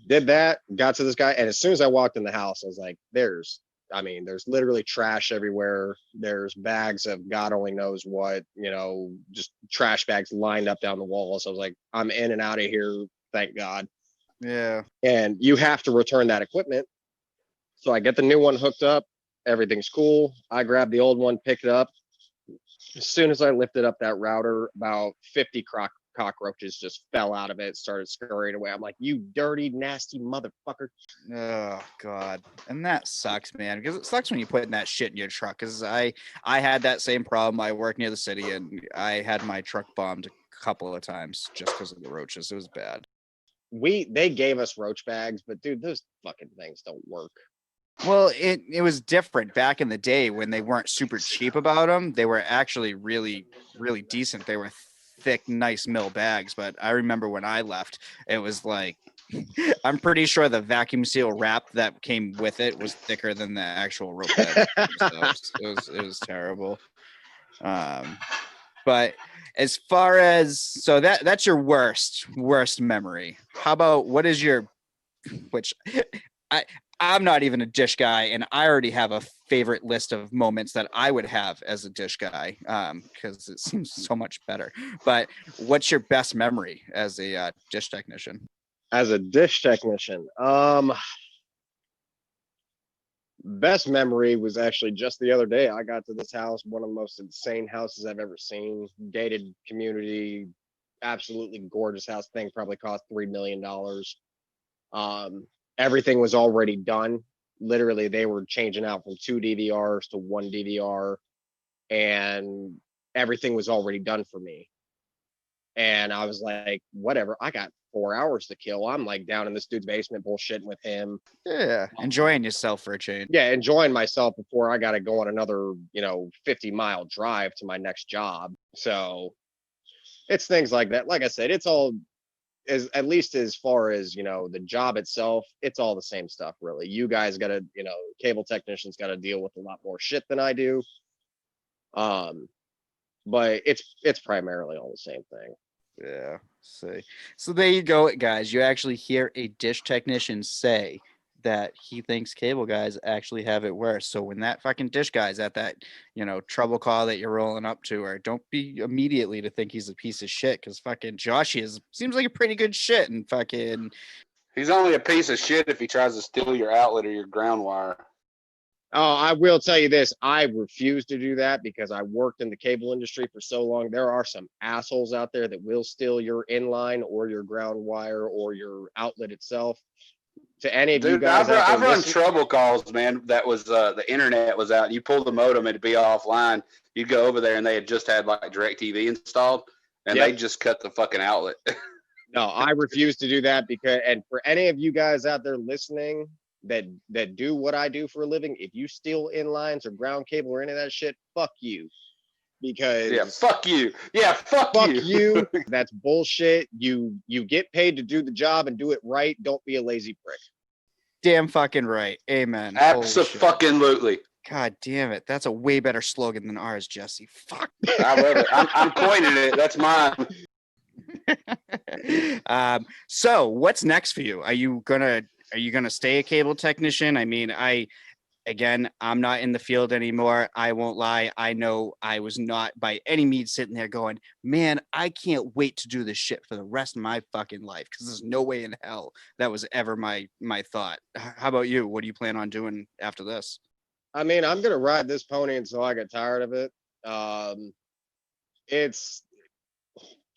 Did that, got to this guy, and as soon as I walked in the house, I was like, there's literally trash everywhere. There's bags of God only knows what, just trash bags lined up down the walls. I was like, I'm in and out of here, thank God. Yeah. And you have to return that equipment. So I get the new one hooked up, everything's cool. I grab the old one, pick it up. As soon as I lifted up that router, about 50 cockroaches just fell out of it, started scurrying away. I'm like, you dirty, nasty motherfucker. Oh god, and that sucks, man. Because it sucks when you put that shit in your truck. Because I had that same problem. I work near the city, and I had my truck bombed a couple of times just because of the roaches. It was bad. They gave us roach bags, but dude, those fucking things don't work. Well, it was different back in the day when they weren't super cheap about them. They were actually really, really decent. They were thick, nice mill bags. But I remember when I left, it was like, I'm pretty sure the vacuum seal wrap that came with it was thicker than the actual rope bed. It was terrible. But as far as, so that's your worst memory. How about what is your, which I'm not even a dish guy, and I already have a favorite list of moments that I would have as a dish guy, because it seems so much better. But what's your best memory as a dish technician? As a dish technician, best memory was actually just the other day. I got to this house, one of the most insane houses I've ever seen. Gated community, absolutely gorgeous house. Thing probably cost $3 million. Everything was already done. Literally, they were changing out from 2 DVRs to 1 DVR, and everything was already done for me. And I was like, whatever, I got 4 hours to kill. I'm like down in this dude's basement bullshitting with him. Yeah, enjoying yourself for a change. Yeah, enjoying myself before I got to go on another, 50-mile drive to my next job. So it's things like that. Like I said, it's all, at least as far as the job itself, it's all the same stuff, really. You guys gotta, cable technicians gotta deal with a lot more shit than I do, but it's primarily all the same thing. Yeah. So there you go, guys. You actually hear a dish technician say that he thinks cable guys actually have it worse. So when that fucking dish guy's at that, trouble call that you're rolling up to, or don't be immediately to think he's a piece of shit, because fucking Josh seems like a pretty good shit, and fucking He's only a piece of shit if he tries to steal your outlet or your ground wire. Oh, I will tell you this. I refuse to do that because I worked in the cable industry for so long. There are some assholes out there that will steal your inline or your ground wire or your outlet itself. To any of you guys I've run trouble calls, man. That was the internet was out. You pull the modem, it'd be offline. You'd go over there, and they had just had like DirecTV installed, and they just cut the fucking outlet. No, I refuse to do that because, and for any of you guys out there listening that do what I do for a living, if you steal inlines or ground cable or any of that shit, fuck you. Because fuck you. Fuck you. That's bullshit. You get paid to do the job and do it right. Don't be a lazy prick. damn fucking right. Amen. Absolutely. God damn it. That's a way better slogan than ours, Jesse. Fuck. I love it. I'm coining it. That's mine. So what's next for you? Are you gonna stay a cable technician? I mean, again, I'm not in the field anymore. I won't lie. I know I was not by any means sitting there going, man, I can't wait to do this shit for the rest of my fucking life, because there's no way in hell that was ever my thought. How about you? What do you plan on doing after this? I mean, I'm gonna ride this pony until I get tired of it. It's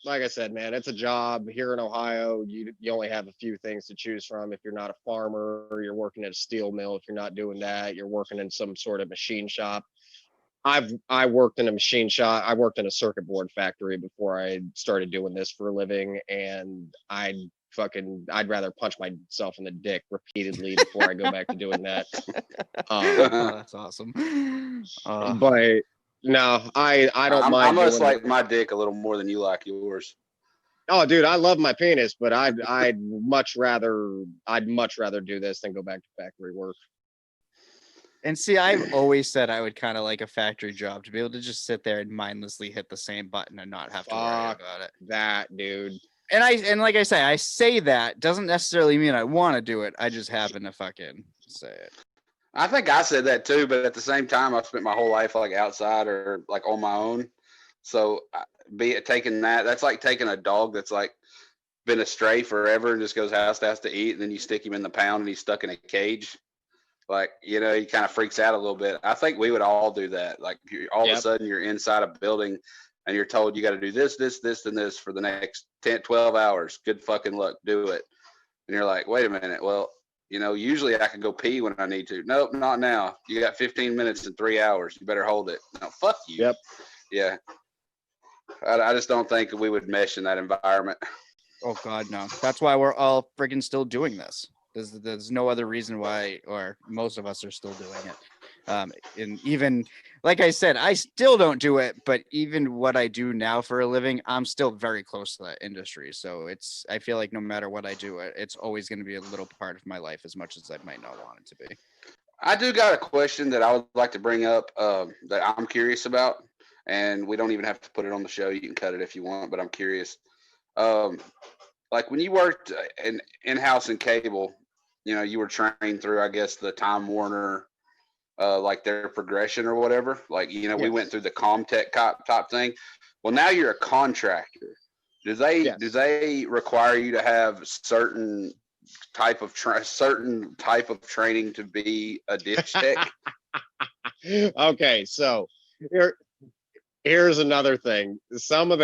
like I said, man, it's a job here in Ohio. You only have a few things to choose from. If you're not a farmer, or you're working at a steel mill. If you're not doing that, you're working in some sort of machine shop. I worked in a machine shop. I worked in a circuit board factory before I started doing this for a living, and I'd rather punch myself in the dick repeatedly before I go back to doing that. Oh, that's awesome. But no, I don't I mind must doing like my dick a little more than you like yours. Oh, dude, I love my penis, but I'd much rather do this than go back to factory work. And see, I've always said I would kind of like a factory job, to be able to just sit there and mindlessly hit the same button and not have to worry about it. That, dude. And like I say that doesn't necessarily mean I want to do it. I just happen to fucking say it. I think I said that too, but at the same time, I've spent my whole life like outside or like on my own. So be it taking that's like taking a dog that's like been astray forever and just goes house to house to eat, and then you stick him in the pound and he's stuck in a cage. Like, you know, he kind of freaks out a little bit. I think we would all do that. Like all of a sudden you're inside a building and you're told you got to do this, and this for the next 10, 12 hours. Good fucking luck. Do it. And you're like, wait a minute. Well, you know, usually I can go pee when I need to. Nope, not now. You got 15 minutes and 3 hours. You better hold it. No, fuck you. Yep. Yeah. I just don't think we would mesh in that environment. Oh God, no. That's why we're all friggin' still doing this. There's no other reason why, or most of us are still doing it. And even, like I said, I still don't do it, but even what I do now for a living, I'm still very close to that industry. So I feel like no matter what I do, it's always going to be a little part of my life, as much as I might not want it to be. I do got a question that I would like to bring up that I'm curious about, and we don't even have to put it on the show. You can cut it if you want, but I'm curious. Like when you worked in-house in cable, you know, you were trained through, I guess, the Time Warner, like their progression or whatever. Like, you know, we went through the Comtech type thing. Well, now you're a contractor. Do they require you to have certain type of training to be a dish tech? Okay, so here's another thing. Some of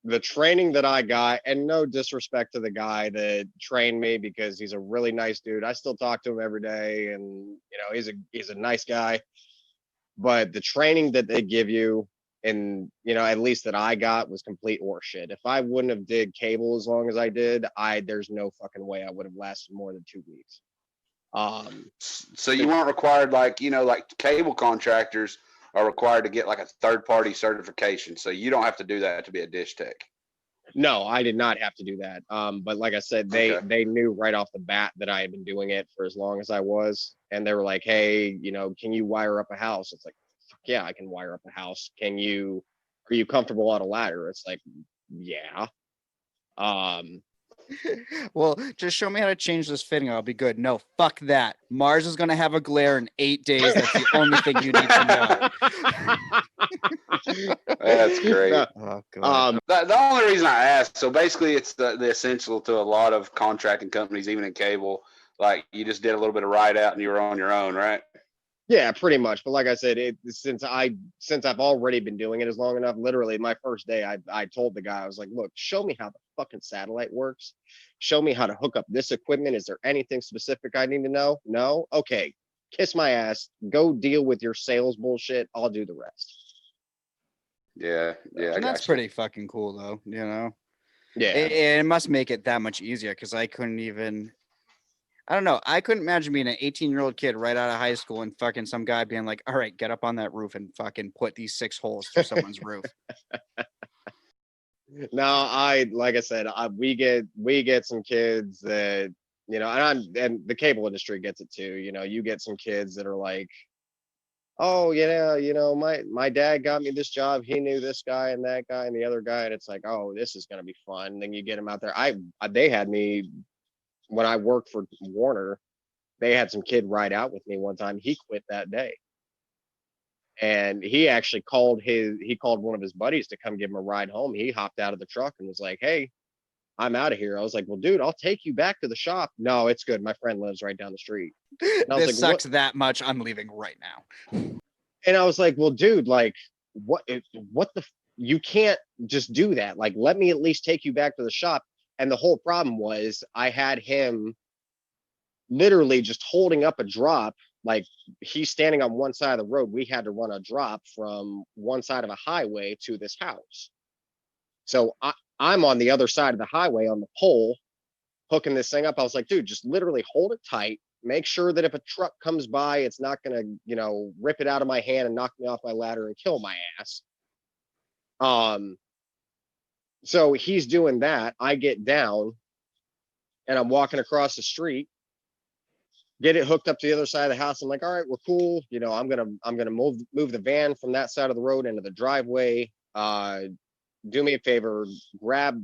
the training that I got, and no disrespect to the guy that trained me, because he's a really nice dude. I still talk to him every day, and you know, he's a nice guy. But the training that they give you, and you know, at least that I got, was complete horseshit. If I wouldn't have did cable as long as I did, there's no fucking way I would have lasted more than 2 weeks. So you weren't required, like, you know, like cable contractors are required to get like a third-party certification. So you don't have to do that to be a dish tech. No, I did not have to do that. But like I said, they knew right off the bat that I had been doing it for as long as I was, and they were like, "Hey, you know, can you wire up a house?" It's like, "Fuck yeah, I can wire up a house." Are you comfortable on a ladder? It's like, yeah. Well, just show me how to change this fitting. I'll be good. No, fuck that. Mars is going to have a glare in 8 days. That's the only thing you need to know. That's great. Oh, God. The only reason I asked, so basically it's the essential to a lot of contracting companies, even in cable. Like you just did a little bit of ride out and you were on your own, right? Yeah, pretty much. But like I said, since I've already been doing it as long enough, literally my first day, I told the guy, I was like, look, show me how the fucking satellite works. Show me how to hook up this equipment. Is there anything specific I need to know? No? Okay. Kiss my ass. Go deal with your sales bullshit. I'll do the rest. Yeah. And that's pretty fucking cool, though, you know? Yeah. It must make it that much easier, because I couldn't imagine being an 18-year-old kid right out of high school and fucking some guy being like, all right, get up on that roof and fucking put these 6 holes through someone's roof. No, like I said, we get some kids that, you know, and the cable industry gets it too. You know, you get some kids that are like, oh yeah, you know, my dad got me this job. He knew this guy and that guy and the other guy, and it's like, oh, this is gonna be fun. And then you get them out there. They had me when I worked for Warner. they had some kid ride out with me one time. He quit that day. And he actually called one of his buddies to come give him a ride home. He hopped out of the truck and was like, "Hey, I'm out of here." I was like, "Well, dude, I'll take you back to the shop." "No, it's good. My friend lives right down the street." And I was This like, sucks that much. I'm leaving right now. and I was like, "Well, dude, like, what the, you can't just do that. Like, let me at least take you back to the shop." And the whole problem was I had him literally just holding up a drop. Like, he's standing on one side of the road. We had to run a drop from one side of a highway to this house. So I'm on the other side of the highway on the pole, hooking this thing up. I was like, dude, just literally hold it tight. Make sure that if a truck comes by, it's not going to, rip it out of my hand and knock me off my ladder and kill my ass. So he's doing that. I get down and I'm walking across the street, get it hooked up to the other side of the house. I'm like, all right, we're cool. I'm gonna move the van from that side of the road into the driveway. Do me a favor, grab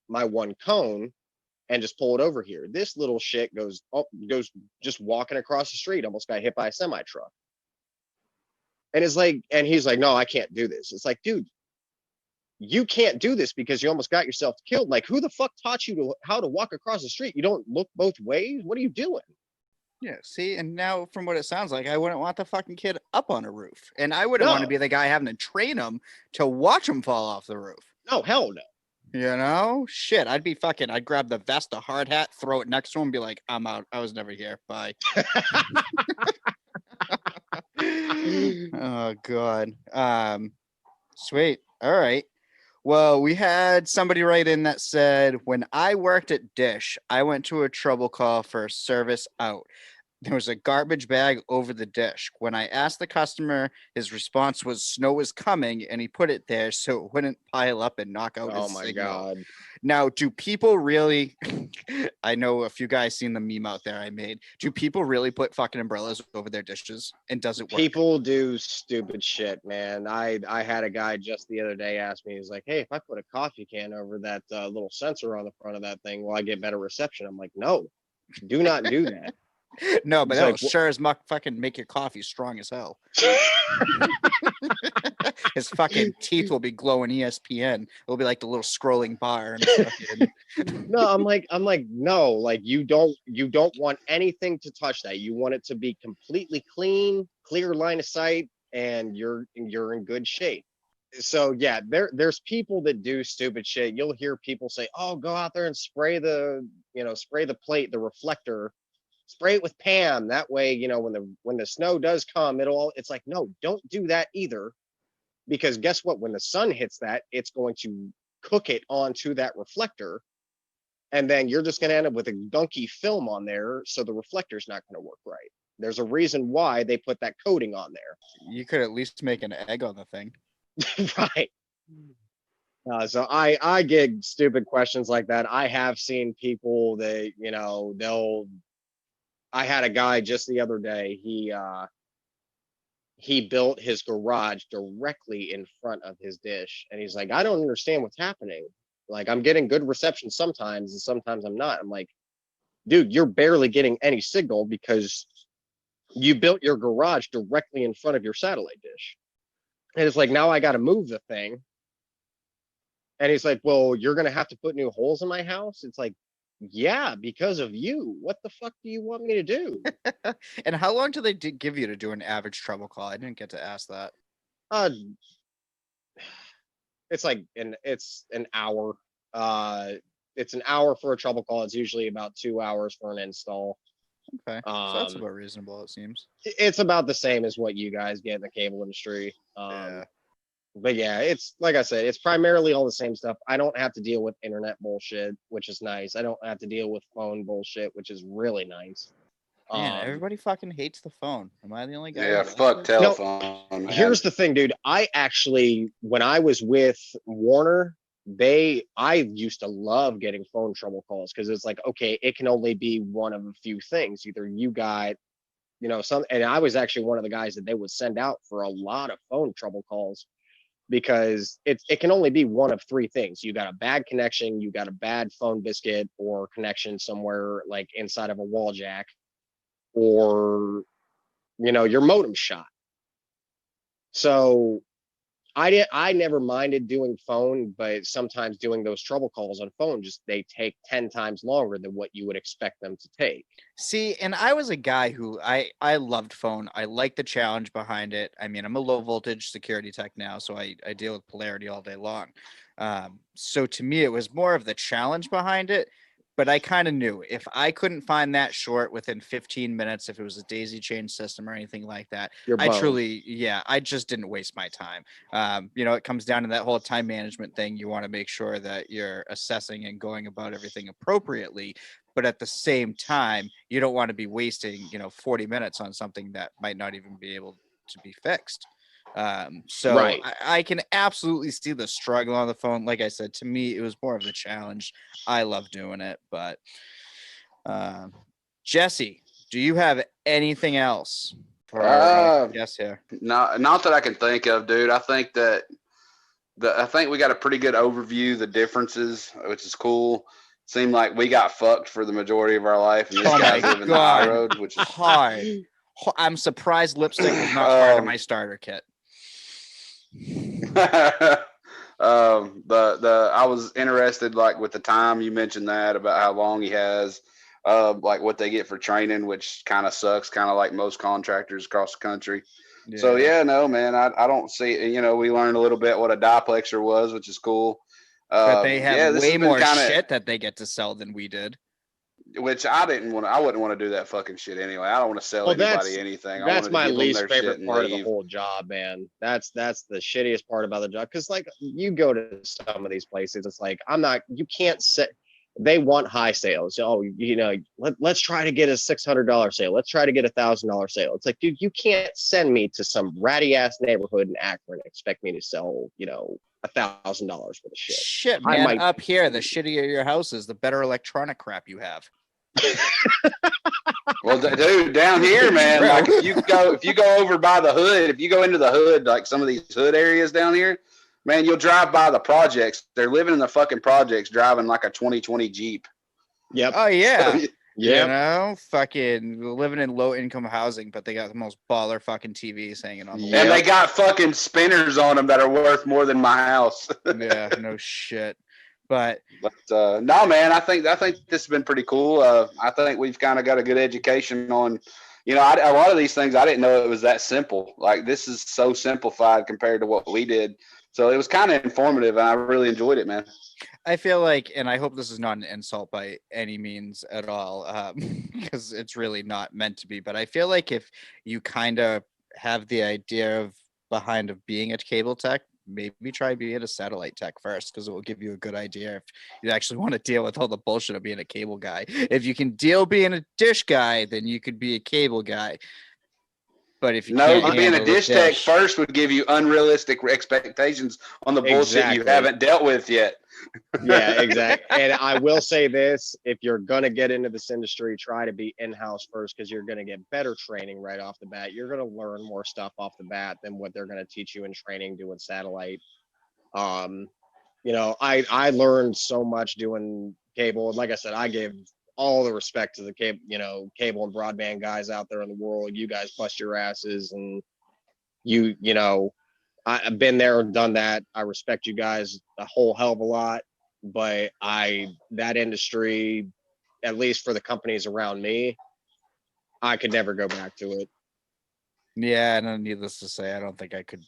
my one cone and just pull it over here. This little shit goes just walking across the street, almost got hit by a semi truck. And he's like, "No, I can't do this." It's like, dude, you can't do this because you almost got yourself killed. Like, who the fuck taught you how to walk across the street? You don't look both ways. What are you doing? Yeah, see, and now from what it sounds like, I wouldn't want the fucking kid up on a roof. And I wouldn't want to be the guy having to train him to watch him fall off the roof. No, hell no. Shit, I'd grab the vest, a hard hat, throw it next to him, and be like, "I'm out. I was never here. Bye." Oh, God. Sweet. All right. Well, we had somebody write in that said, when I worked at Dish, I went to a trouble call for a service out. There was a garbage bag over the dish. When I asked the customer, his response was snow is coming, and he put it there so it wouldn't pile up and knock out his signal. God. Now, do people really, I know a few guys seen the meme out there I made. Do people really put fucking umbrellas over their dishes, and does it work? People do stupid shit, man. I had a guy just the other day ask me, he's like, "Hey, if I put a coffee can over that little sensor on the front of that thing, will I get better reception?" I'm like, "No, do not do that." No, but that'll sure as muck fucking make your coffee strong as hell. His fucking teeth will be glowing ESPN. It'll be like the little scrolling bar. No, I'm like, no, like you don't want anything to touch that. You want it to be completely clean, clear line of sight, and you're in good shape. So yeah, there's people that do stupid shit. You'll hear people say, "Oh, go out there and spray the plate, the reflector. Spray it with Pam. That way, when the snow does come, it's like, no, don't do that either. Because guess what? When the sun hits that, it's going to cook it onto that reflector. And then you're just going to end up with a gunky film on there. So the reflector's not going to work right. There's a reason why they put that coating on there. You could at least make an egg on the thing." Right. So I get stupid questions like that. I have seen people that, I had a guy just the other day. He built his garage directly in front of his dish, and he's like, "I don't understand what's happening. Like, I'm getting good reception sometimes, and sometimes I'm not." I'm like, "Dude, you're barely getting any signal because you built your garage directly in front of your satellite dish." And it's like, now I got to move the thing. And he's like, "Well, you're gonna have to put new holes in my house." It's like, yeah, because of you. What the fuck do you want me to do? And how long do they give you to do an average trouble call? I didn't get to ask that. It's an hour. It's an hour for a trouble call. It's usually about 2 hours for an install. Okay, so that's about reasonable, it seems. It's about the same as what you guys get in the cable industry. Yeah. But yeah, it's like I said, it's primarily all the same stuff. I don't have to deal with internet bullshit, which is nice. I don't have to deal with phone bullshit, which is really nice. Man, everybody fucking hates the phone. Am I the only guy? Yeah, fuck telephone. No, here's the thing, dude. I actually, when I was with Warner, I used to love getting phone trouble calls because it's like, okay, it can only be one of a few things. Either you got, and I was actually one of the guys that they would send out for a lot of phone trouble calls. Because it can only be one of three things. You got a bad connection, you got a bad phone biscuit or connection somewhere like inside of a wall jack, or, your modem shot. So I never minded doing phone, but sometimes doing those trouble calls on phone, they take 10 times longer than what you would expect them to take. See, and I was a guy who I loved phone. I like the challenge behind it. I mean, I'm a low voltage security tech now, so I deal with polarity all day long. So to me, it was more of the challenge behind it. But I kind of knew if I couldn't find that short within 15 minutes, if it was a daisy chain system or anything like that, I just didn't waste my time. It comes down to that whole time management thing. You want to make sure that you're assessing and going about everything appropriately. But at the same time, you don't want to be wasting, 40 minutes on something that might not even be able to be fixed. So Right. I can absolutely see the struggle on the phone. Like I said, to me, it was more of the challenge. I love doing it, but Jesse, do you have anything else for our guests here? Not that I can think of, dude. I think that I think we got a pretty good overview of the differences, which is cool. Seemed like we got fucked for the majority of our life, and these guys live in the high road, which is hard. I'm surprised lipstick was not part of my starter kit. I was interested, like, with the time you mentioned that about how long he has, like what they get for training, which kind of sucks, kind of like most contractors across the country. Yeah. So no, man, I don't see. We learned a little bit what a diplexer was, which is cool. But they have way more shit that they get to sell than we did. Which I wouldn't want to do that fucking shit anyway. I don't want to sell anybody anything. That's my least favorite part of the whole job, man. That's the shittiest part about the job. Because like you go to some of these places, it's like you can't set. They want high sales. Oh, let's try to get a $600 sale. Let's try to get $1,000 sale. It's like, dude, you can't send me to some ratty ass neighborhood in Akron and expect me to sell, $1,000 worth of shit. Shit, man. Up here, the shittier your house is, the better electronic crap you have. Well, dude, down here, man, like if you go over by the hood, if you go into the hood, like some of these hood areas down here, man, you'll drive by the projects. They're living in the fucking projects, driving like a 2020 Jeep. Yep. Oh yeah. So, fucking living in low income housing, but they got the most baller fucking TVs hanging on the wall. And they got fucking spinners on them that are worth more than my house. Yeah, no shit. But no, man, I think this has been pretty cool. I think we've kind of got a good education on, a lot of these things I didn't know it was that simple. Like this is so simplified compared to what we did. So it was kind of informative, and I really enjoyed it, man. I feel like, and I hope this is not an insult by any means at all, because it's really not meant to be. But I feel like if you kind of have the idea of being a cable tech, maybe try being a satellite tech first, because it will give you a good idea if you actually want to deal with all the bullshit of being a cable guy. If you can deal being a dish guy, then you could be a cable guy. But if you being a dish tech first would give you unrealistic expectations on the bullshit you haven't dealt with yet. Yeah, exactly. And I will say this, if you're going to get into this industry, try to be in-house first, because you're going to get better training right off the bat. You're going to learn more stuff off the bat than what they're going to teach you in training doing satellite. I learned so much doing cable. And like I said, I gave all the respect to the cable and broadband guys out there in the world. You guys bust your asses, and I've been there and done that. I respect you guys a whole hell of a lot, but that industry, at least for the companies around me, I could never go back to it. Yeah, and needless to say, I don't think I could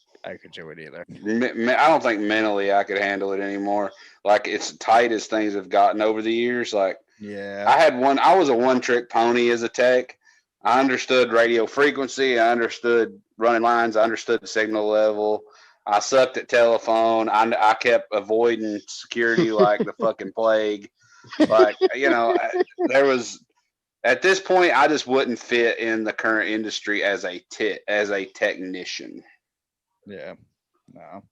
do it either. I don't think mentally I could handle it anymore. Like, it's tight as things have gotten over the years. Like, yeah, I was a one-trick pony as a tech. I understood radio frequency. I understood running lines. I understood signal level. I sucked at telephone. I kept avoiding security like the fucking plague. Like, there was, at this point, I just wouldn't fit in the current industry as a technician. Yeah. No.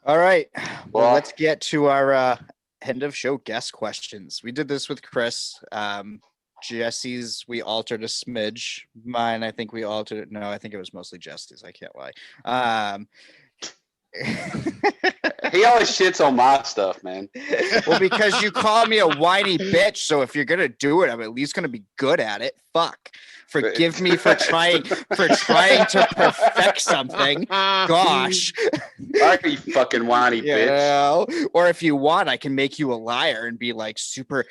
All right. Well, let's get to our end of show guest questions. We did this with Chris. Jesse's, we altered a smidge. Mine, I think we altered it. No, I think it was mostly Jesse's. I can't lie. He always shits on my stuff, man. Well, because you call me a whiny bitch, so if you're gonna do it, I'm at least gonna be good at it. Fuck. Forgive me for trying to perfect something. Gosh. Are you fucking whiny bitch? Or if you want, I can make you a liar and be like super,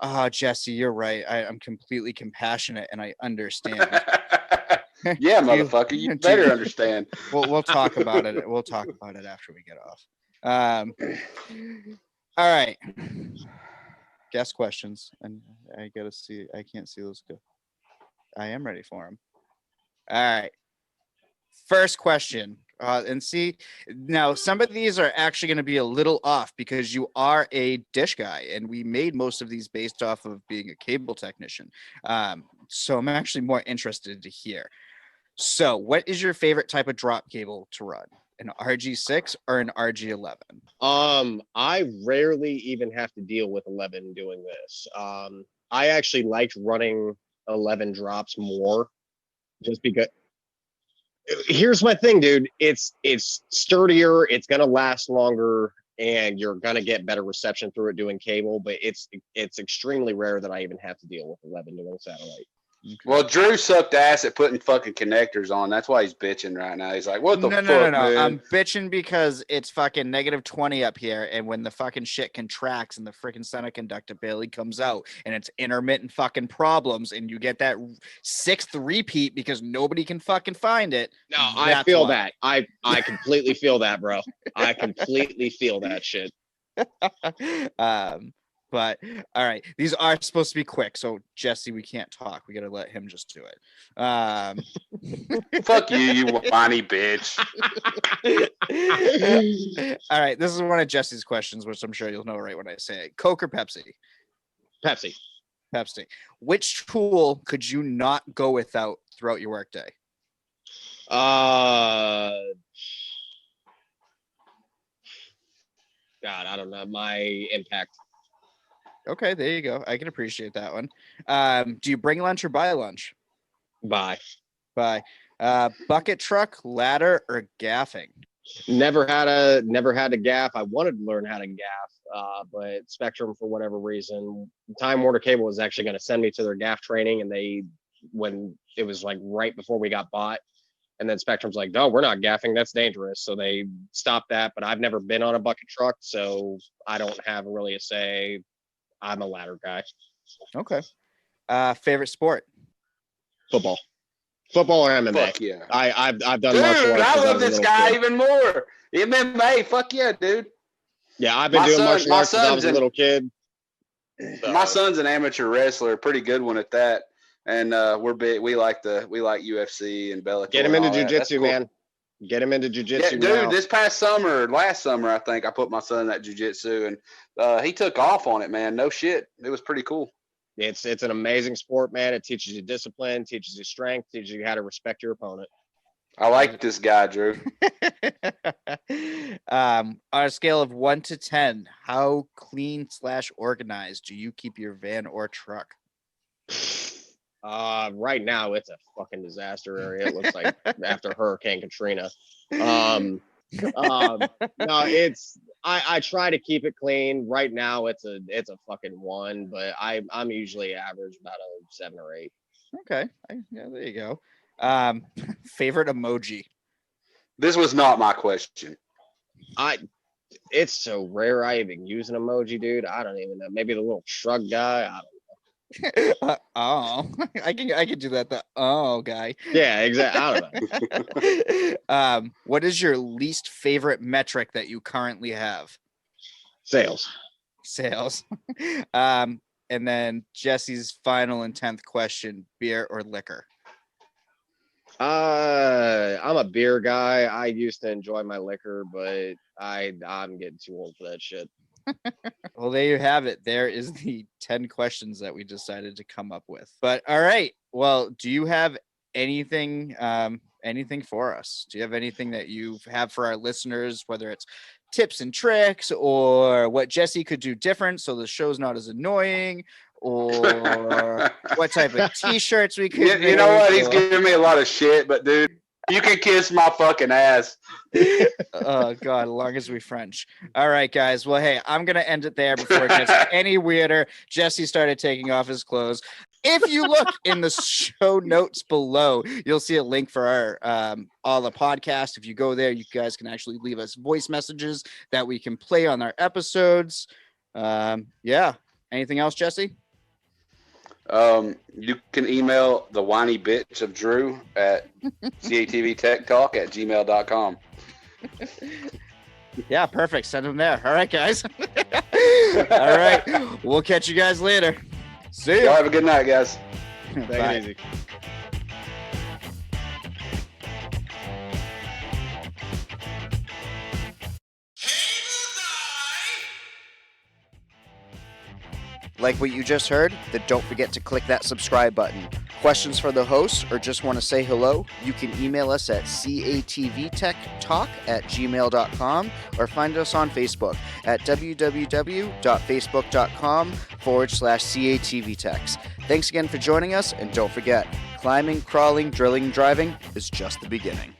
oh, Jesse, you're right. I'm completely compassionate and I understand. Yeah, motherfucker, you better understand. We'll talk about it. We'll talk about it after we get off. All right. Guess questions. And I gotta see. I can't see those go. I am ready for them. All right. First question. And see, now some of these are actually going to be a little off because you are a dish guy, and we made most of these based off of being a cable technician. So I'm actually more interested to hear. So, what is your favorite type of drop cable to run? An RG6 or an RG11? I rarely even have to deal with 11 doing this. I actually liked running 11 drops more, just because. Here's my thing, dude. It's sturdier. It's gonna last longer, and you're gonna get better reception through it doing cable. But it's extremely rare that I even have to deal with 11 doing satellite. Okay. Well, Drew sucked ass at putting fucking connectors on. That's why he's bitching right now. He's like, "What the fuck, No. man?" I'm bitching because it's fucking -20 up here, and when the fucking shit contracts and the freaking semiconductor barely comes out, and it's intermittent fucking problems, and you get that 6th repeat because nobody can fucking find it. No, I feel that. I completely feel that, bro. I completely feel that shit. But all right, these are supposed to be quick, so Jesse, we can't talk. We gotta let him just do it. Fuck you whiny bitch. All right, this is one of Jesse's questions, which I'm sure you'll know right when I say it. Coke or Pepsi? Pepsi. Pepsi. Which tool could you not go without throughout your workday? God, I don't know. My impact. Okay, there you go. I can appreciate that one. Do you bring lunch or buy lunch? Buy. Bucket truck, ladder, or gaffing? Never had a gaff. I wanted to learn how to gaff, but Spectrum, for whatever reason, Time Warner Cable was actually going to send me to their gaff training, and when it was like right before we got bought, and then Spectrum's like, "No, we're not gaffing. That's dangerous." So they stopped that. But I've never been on a bucket truck, so I don't have really a say. I'm a ladder guy. Okay. Favorite sport? Football or MMA. Fuck yeah. I've done Dude, martial arts. I love this guy even more. MMA, fuck yeah, dude. Yeah, I've been doing martial arts since I was a little kid. So. My son's an amateur wrestler, pretty good one at that. And we're big. We like UFC and Bellator. Get him into jiu-jitsu, cool. Man. Get him into jiu-jitsu. Yeah, dude, this past summer, last summer, I think I put my son in that jiu-jitsu, and he took off on it, man. No shit. It was pretty cool. It's an amazing sport, man. It teaches you discipline, teaches you strength, teaches you how to respect your opponent. I like this guy, Drew. On a scale of 1 to 10, how clean/organized do you keep your van or truck? Right now it's a fucking disaster area. It looks like after Hurricane Katrina. No, I try to keep it clean. Right now it's a fucking 1, but I'm usually average about a 7 or 8. Okay. Yeah, there you go. Favorite emoji? This was not my question. It's so rare I even use an emoji, dude. I don't even know. Maybe the little shrug guy. I don't know. Oh, I can do that. The guy. Yeah, exactly. I don't know. What is your least favorite metric that you currently have? Sales. And then Jesse's final and 10th question: beer or liquor? I'm a beer guy. I used to enjoy my liquor, but I'm getting too old for that shit. Well, there you have it. There is the 10 questions that we decided to come up with. But all right. Well, do you have anything for us? Do you have anything that you have for our listeners, whether it's tips and tricks or what Jesse could do different so the show's not as annoying, or what type of t-shirts we could you know what? He's giving me a lot of shit, but dude, You can kiss my fucking ass. Oh God, as long as we French. All right, guys. Well, hey, I'm gonna end it there before it gets any weirder. Jesse started taking off his clothes. If you look in the show notes below, you'll see a link for our all the podcast. If you go there, you guys can actually leave us voice messages that we can play on our episodes. Yeah. Anything else, Jesse? You can email the whiny bitch of Drew at catvtechtalk@gmail.com. Yeah, perfect. Send them there. All right, guys. All right. We'll catch you guys later. See Y'all ya. have a good night, guys. Take Bye. it easy. Like what you just heard? Then don't forget to click that subscribe button. Questions for the host or just want to say hello? You can email us at catvtechtalk@gmail.com or find us on Facebook at www.facebook.com/catvtechs. Thanks again for joining us, and don't forget, climbing, crawling, drilling, driving is just the beginning.